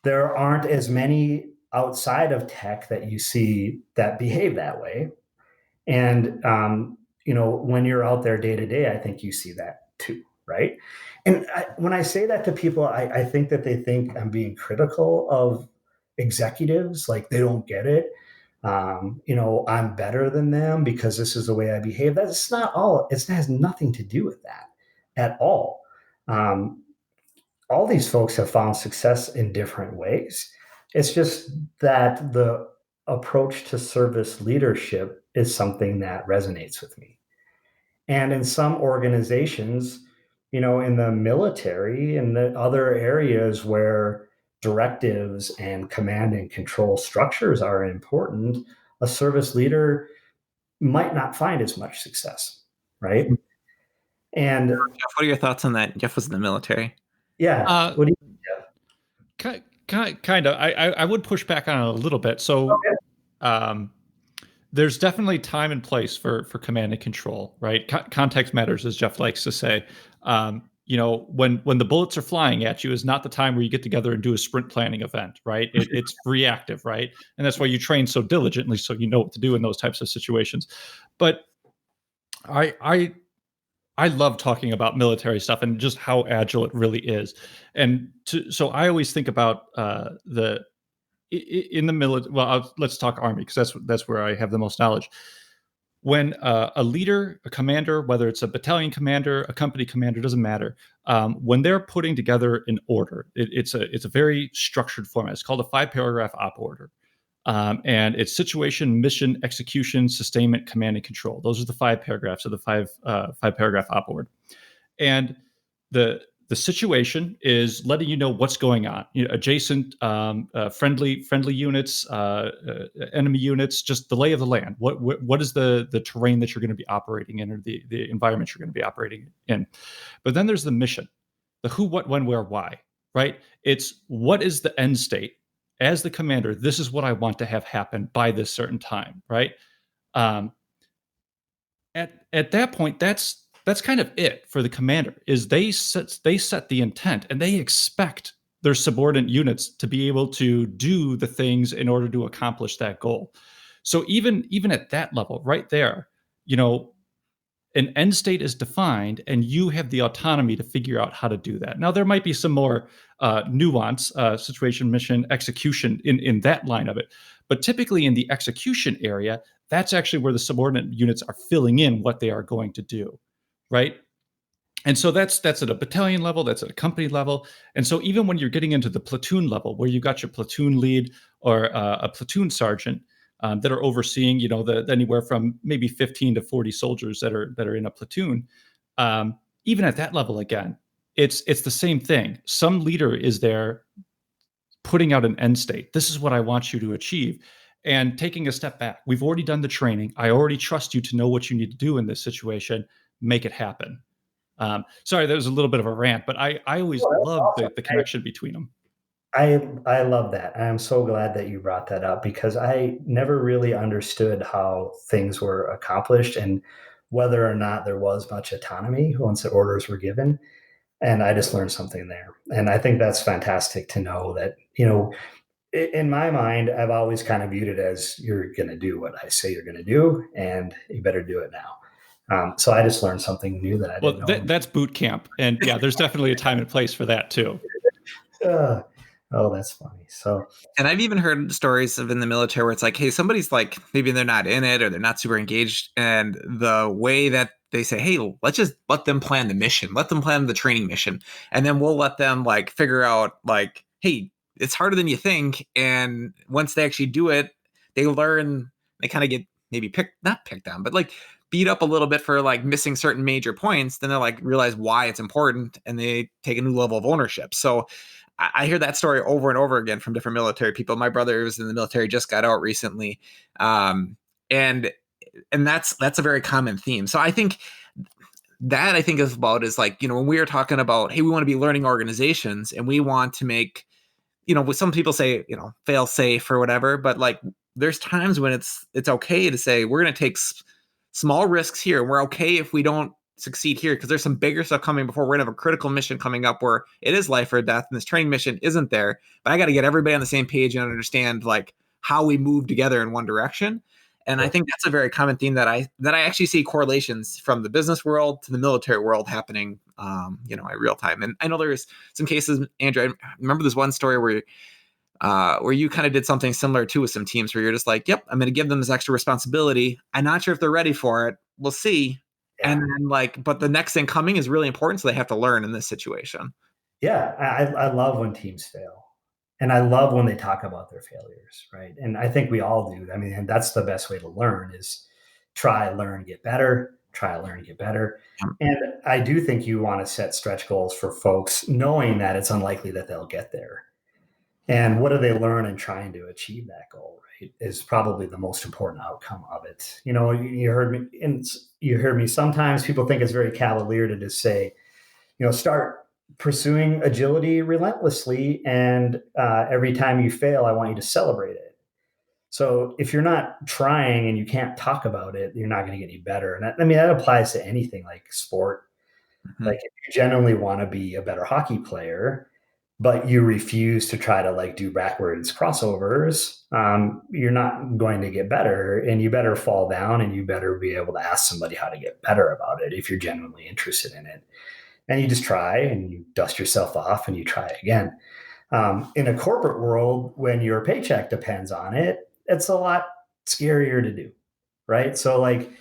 there aren't as many outside of tech that you see that behave that way. And when you're out there day to day, I think you see that too, right? And when I say that to people, I think that they think I'm being critical of executives, like they don't get it. I'm better than them because this is the way I behave. That's not all. It has nothing to do with that at all. Um, all these folks have found success in different ways. It's just that the approach to service leadership is something that resonates with me. And in some organizations, in the military and the other areas where directives and command and control structures are important, a service leader might not find as much success, right? And Jeff, what are your thoughts on that? Jeff was in the military. yeah, Uh, what do you? Yeah. kind of. I would push back on it a little bit. So, Okay. um, there's definitely time and place for command and control, right? Context matters, as Jeff likes to say. when the bullets are flying at you is not the time where you get together and do a sprint planning event, right? It's reactive, right? And that's why you train so diligently, so you know what to do in those types of situations. But I love talking about military stuff and just how agile it really is. And so I always think about in the military. Well, let's talk Army, because that's where I have the most knowledge. When a leader, a commander, whether it's a battalion commander, a company commander, doesn't matter. When they're putting together an order, it's a very structured format. It's called a 5-paragraph op order. And it's situation, mission, execution, sustainment, command, and control. Those are the 5 paragraphs of the five paragraph op order. And the situation is letting you know what's going on. Adjacent, friendly units, enemy units, just the lay of the land. What is the terrain that you're going to be operating in, or the environment you're going to be operating in? But then there's the mission, the who, what, when, where, why. Right? It's what is the end state. As the commander, this is what I want to have happen by this certain time, right? At that point, that's kind of it for the commander. Is they set the intent, and they expect their subordinate units to be able to do the things in order to accomplish that goal. So even at that level, right there, an end state is defined, and you have the autonomy to figure out how to do that. Now, there might be some more nuance, situation, mission, execution in that line of it. But typically in the execution area, that's actually where the subordinate units are filling in what they are going to do, right? And so that's at a battalion level, that's at a company level. And so even when you're getting into the platoon level, where you've got your platoon lead or a platoon sergeant, that are overseeing, anywhere from maybe 15 to 40 soldiers that are in a platoon. Even at that level, again, it's the same thing. Some leader is there putting out an end state. This is what I want you to achieve. And taking a step back, we've already done the training. I already trust you to know what you need to do in this situation. Make it happen. Sorry, that was a little bit of a rant, but I always love awesome. the connection between them. I love that. I'm so glad that you brought that up, because I never really understood how things were accomplished and whether or not there was much autonomy once the orders were given. And I just learned something there. And I think that's fantastic to know that, in my mind, I've always kind of viewed it as, you're going to do what I say you're going to do, and you better do it now. So I just learned something new that I didn't know. That's boot camp. And yeah, there's definitely a time and place for that too. Oh, that's funny. So, and I've even heard stories of in the military where it's like, hey, somebody's like, maybe they're not in it or they're not super engaged. And the way that they say, hey, let's just let them plan the mission, let them plan the training mission. And then we'll let them like figure out like, hey, it's harder than you think. And once they actually do it, they learn, they kind of get maybe not picked on, but like beat up a little bit for like missing certain major points. Then they like realize why it's important, and they take a new level of ownership. So I hear that story over and over again from different military people. My brother was in the military, just got out recently. And that's a very common theme. So I think is about is like, when we are talking about, hey, we want to be learning organizations and we want to make, some people say, fail safe or whatever, but like there's times when it's okay to say, we're going to take small risks here. And we're okay if we don't succeed here, because there's some bigger stuff coming before. We're gonna have a critical mission coming up where it is life or death, and this training mission isn't there, but I got to get everybody on the same page and understand like how we move together in one direction. And I think that's a very common theme that I actually see correlations from the business world to the military world happening in real time. And I know there's some cases, Andrew, I remember this one story where you kind of did something similar too with some teams where you're just like, yep, I'm going to give them this extra responsibility. I'm not sure if they're ready for it. We'll see. Yeah. And then but the next thing coming is really important. So they have to learn in this situation. Yeah. I love when teams fail, and I love when they talk about their failures. Right. And I think we all do. I mean, and that's the best way to learn is try, learn, get better, try, learn, get better. And I do think you want to set stretch goals for folks, knowing that it's unlikely that they'll get there. And what do they learn in trying to achieve that goal, right, is probably the most important outcome of it. You heard me sometimes people think it's very cavalier to just say, start pursuing agility relentlessly, and every time you fail, I want you to celebrate it. So if you're not trying and you can't talk about it, you're not going to get any better. And that applies to anything like sport. Mm-hmm. Like if you genuinely want to be a better hockey player, but you refuse to try to like do backwards crossovers, you're not going to get better. And you better fall down and you better be able to ask somebody how to get better about it if you're genuinely interested in it. And you just try and you dust yourself off and you try again. In a corporate world, when your paycheck depends on it, it's a lot scarier to do, right? So, like,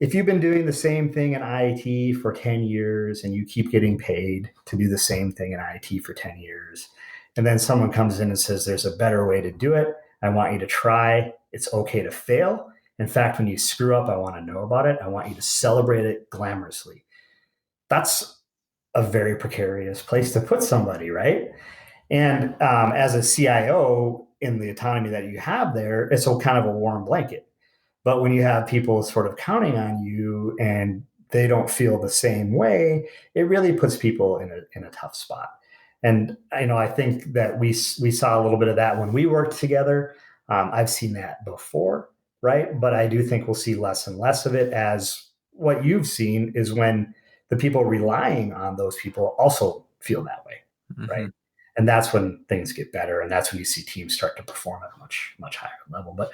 if you've been doing the same thing in IT for 10 years and you keep getting paid to do the same thing in IT for 10 years, and then someone comes in and says, there's a better way to do it. I want you to try. It's okay to fail. In fact, when you screw up, I want to know about it. I want you to celebrate it glamorously. That's a very precarious place to put somebody, right? And as a CIO, in the autonomy that you have there, it's a kind of a warm blanket. But when you have people sort of counting on you and they don't feel the same way, it really puts people in a tough spot. And I think that we saw a little bit of that when we worked together. I've seen that before, right? But I do think we'll see less and less of it, as what you've seen is when the people relying on those people also feel that way, right? And that's when things get better, and that's when you see teams start to perform at a much higher level. But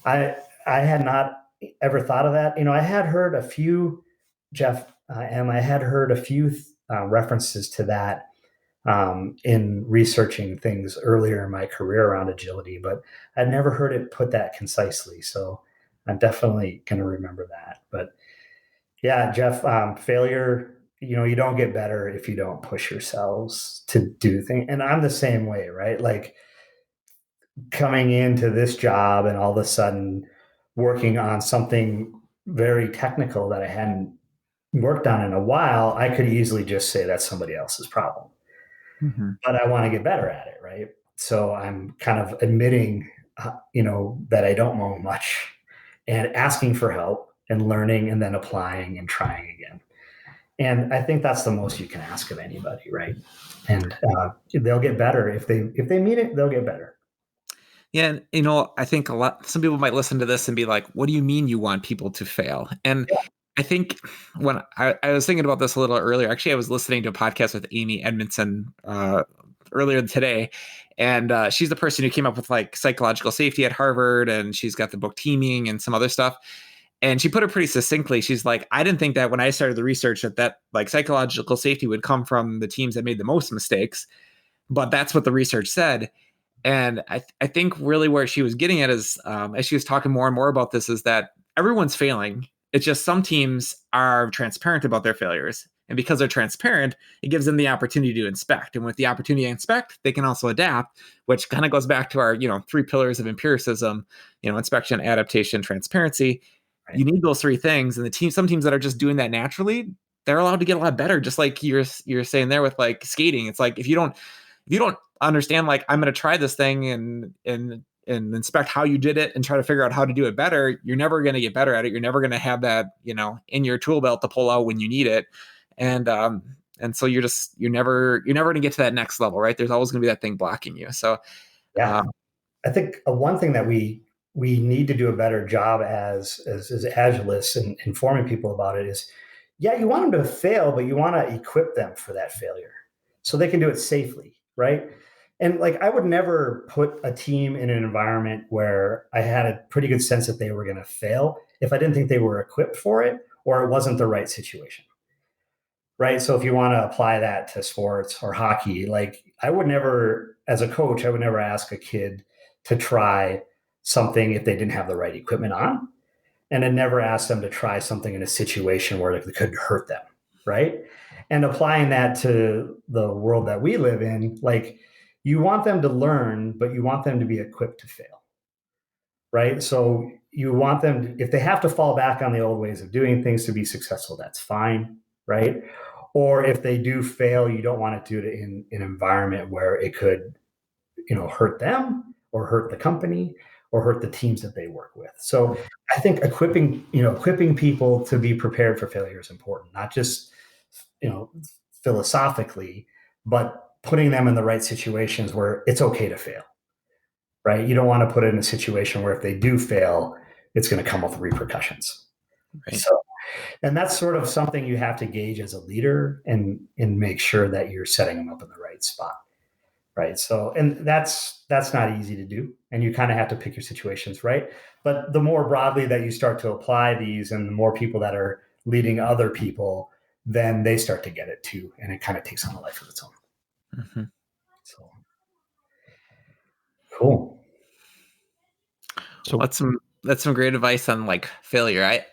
I had not ever thought of that. I had heard a few, Jeff, I had heard a few references to that in researching things earlier in my career around agility, but I'd never heard it put that concisely. So I'm definitely going to remember that. But yeah, Jeff, failure, you don't get better if you don't push yourselves to do things. And I'm the same way, right? Like coming into this job and all of a sudden working on something very technical that I hadn't worked on in a while, I could easily just say that's somebody else's problem. Mm-hmm. But I want to get better at it, right? So I'm kind of admitting, that I don't know much and asking for help and learning and then applying and trying again. And I think that's the most you can ask of anybody, right? And they'll get better if they mean it. They'll get better. Yeah, and I think some people might listen to this and be like, "What do you mean you want people to fail?" And Yeah. I think when I was thinking about this a little earlier, actually, I was listening to a podcast with Amy Edmondson earlier today, and she's the person who came up with like psychological safety at Harvard, and she's got the book Teaming and some other stuff. And she put it pretty succinctly. She's like, I didn't think that when I started the research that like psychological safety would come from the teams that made the most mistakes, but that's what the research said. And I think really where she was getting at is, as she was talking more and more about this, is that everyone's failing. It's just some teams are transparent about their failures. And because they're transparent, it gives them the opportunity to inspect. And with the opportunity to inspect, they can also adapt, which kind of goes back to our, 3 pillars of empiricism, inspection, adaptation, transparency. Right. You need those 3 things. And some teams that are just doing that naturally, they're allowed to get a lot better. Just like you're saying there with like skating. It's like, if you don't understand, like, I'm going to try this thing and inspect how you did it and try to figure out how to do it better, you're never going to get better at it. You're never going to have that, in your tool belt to pull out when you need it. And so you're never going to get to that next level, right? There's always going to be that thing blocking you. So yeah, I think one thing that we need to do a better job as Agilists and informing people about it is, yeah, you want them to fail, but you want to equip them for that failure so they can do it safely, right? And like, I would never put a team in an environment where I had a pretty good sense that they were going to fail if I didn't think they were equipped for it or it wasn't the right situation. Right. So if you want to apply that to sports or hockey, like I would never, as a coach, I would never ask a kid to try something if they didn't have the right equipment on. And I'd never ask them to try something in a situation where it could hurt them. Right. And applying that to the world that we live in, like you want them to learn, but you want them to be equipped to fail. Right. So you want them, if they have to fall back on the old ways of doing things to be successful, that's fine. Right. Or if they do fail, you don't want to do it in an environment where it could, hurt them or hurt the company or hurt the teams that they work with. So I think equipping people to be prepared for failure is important, not just, philosophically, but putting them in the right situations where it's okay to fail, right? You don't want to put it in a situation where if they do fail, it's going to come with repercussions. Right. So And that's sort of something you have to gauge as a leader and make sure that you're setting them up in the right spot. Right. So, and that's not easy to do. And you kind of have to pick your situations, right? But the more broadly that you start to apply these and the more people that are leading other people, then they start to get it too. And it kind of takes on a life of its own. Mm-hmm. So cool. So that's some great advice on like failure. I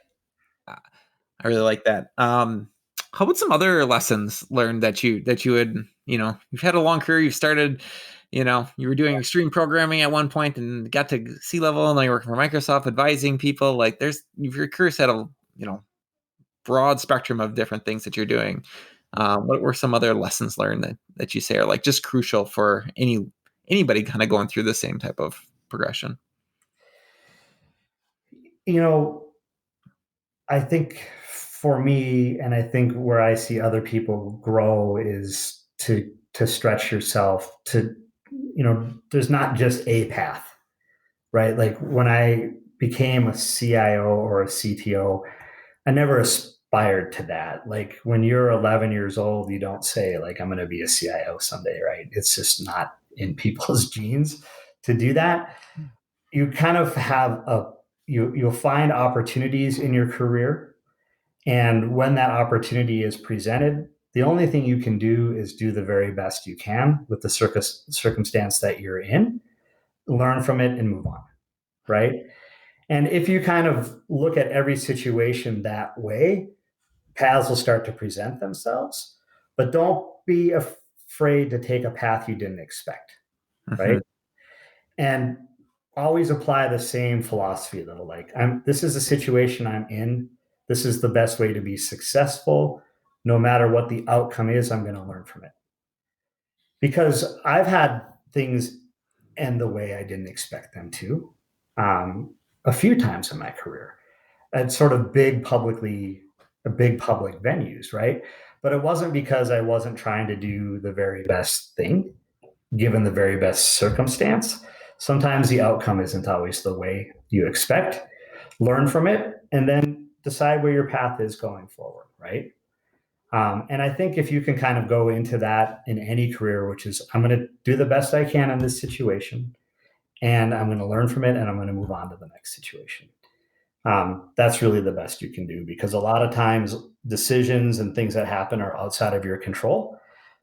really like that. How about some other lessons learned that you would, you've had a long career, you've started, you were doing extreme programming at one point and got to C-level, and now you're working for Microsoft advising people. Like your career's had a, broad spectrum of different things that you're doing. What were some other lessons learned that you say are like just crucial for anybody kind of going through the same type of progression? I think for me, and I think where I see other people grow is to stretch yourself to, there's not just a path, right? Like when I became a CIO or a CTO, I never aspired to that. Like when you're 11 years old, you don't say like, I'm going to be a CIO someday, right? It's just not in people's genes to do that. You kind of have you'll find opportunities in your career. And when that opportunity is presented, the only thing you can do is do the very best you can with the circumstance that you're in, learn from it and move on. Right. And if you kind of look at every situation that way, paths will start to present themselves, but don't be afraid to take a path you didn't expect. Right. Mm-hmm. And always apply the same philosophy though. Like this is a situation I'm in. This is the best way to be successful. No matter what the outcome is, I'm going to learn from it. Because I've had things end the way I didn't expect them to a few times in my career at sort of big public venues, right? But it wasn't because I wasn't trying to do the very best thing, given the very best circumstance. Sometimes the outcome isn't always the way you expect. Learn from it and then decide where your path is going forward, right? And I think if you can kind of go into that in any career, which is I'm going to do the best I can in this situation, and I'm going to learn from it, and I'm going to move on to the next situation. That's really the best you can do, because a lot of times decisions and things that happen are outside of your control.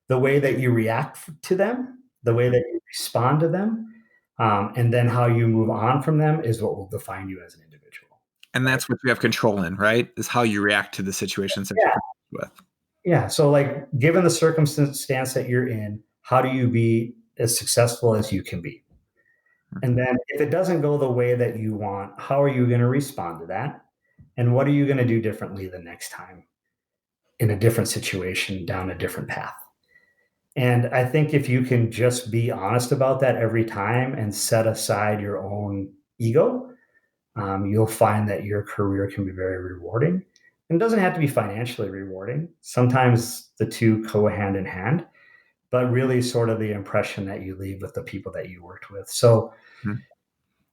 The way that you react to them, the way that you respond to them, and then how you move on from them is what will define you as an individual. And that's what you have control in, right? Is how you react to the situations that you're with. Yeah. So like, given the circumstance that you're in, how do you be as successful as you can be? And then if it doesn't go the way that you want, how are you going to respond to that? And what are you going to do differently the next time in a different situation, down a different path? And I think if you can just be honest about that every time and set aside your own ego, you'll find that your career can be very rewarding. And it doesn't have to be financially rewarding. Sometimes the two go hand in hand, but really sort of the impression that you leave with the people that you worked with. So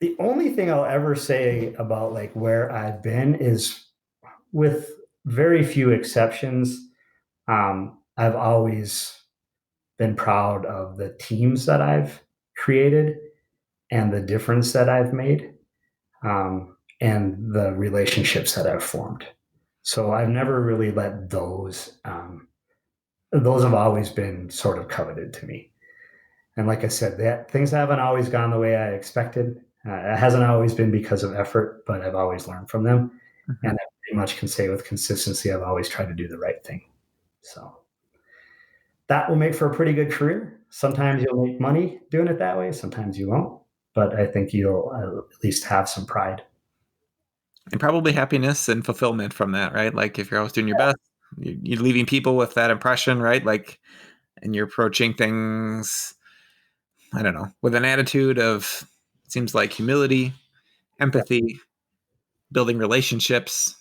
the only thing I'll ever say about like where I've been is, with very few exceptions, I've always been proud of the teams that I've created and the difference that I've made, and the relationships that I've formed. So I've never really let those have always been sort of coveted to me. And like I said, that things haven't always gone the way I expected. It hasn't always been because of effort, but I've always learned from them. Mm-hmm. And I pretty much can say with consistency, I've always tried to do the right thing. So that will make for a pretty good career. Sometimes you'll make money doing it that way. Sometimes you won't. But I think you'll at least have some pride. And probably happiness and fulfillment from that, right? Like if you're always doing your best, you're leaving people with that impression, right? Like, and you're approaching things, I don't know, with an attitude of, it seems like humility, empathy, building relationships.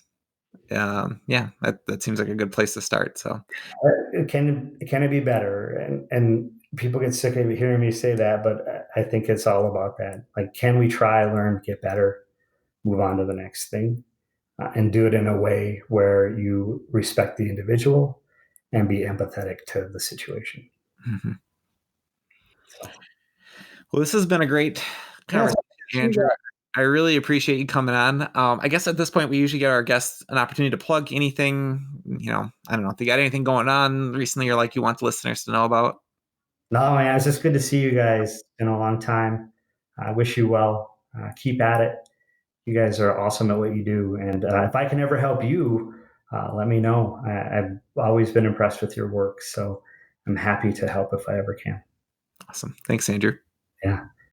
That seems like a good place to start. So can it be better? And people get sick of hearing me say that, but I think it's all about that. Like, can we try, learn, get better, move on to the next thing? and do it in a way where you respect the individual and be empathetic to the situation. Mm-hmm. So, Well, this has been a great conversation, Andrew. I really appreciate you coming on. I guess at this point, we usually get our guests an opportunity to plug anything. I don't know if you got anything going on recently or like you want the listeners to know about. No, man, it's just good to see you guys. It's been a long time. I wish you well. Keep at it. You guys are awesome at what you do. And if I can ever help you, let me know. I've always been impressed with your work. So I'm happy to help if I ever can. Awesome. Thanks, Andrew. Yeah.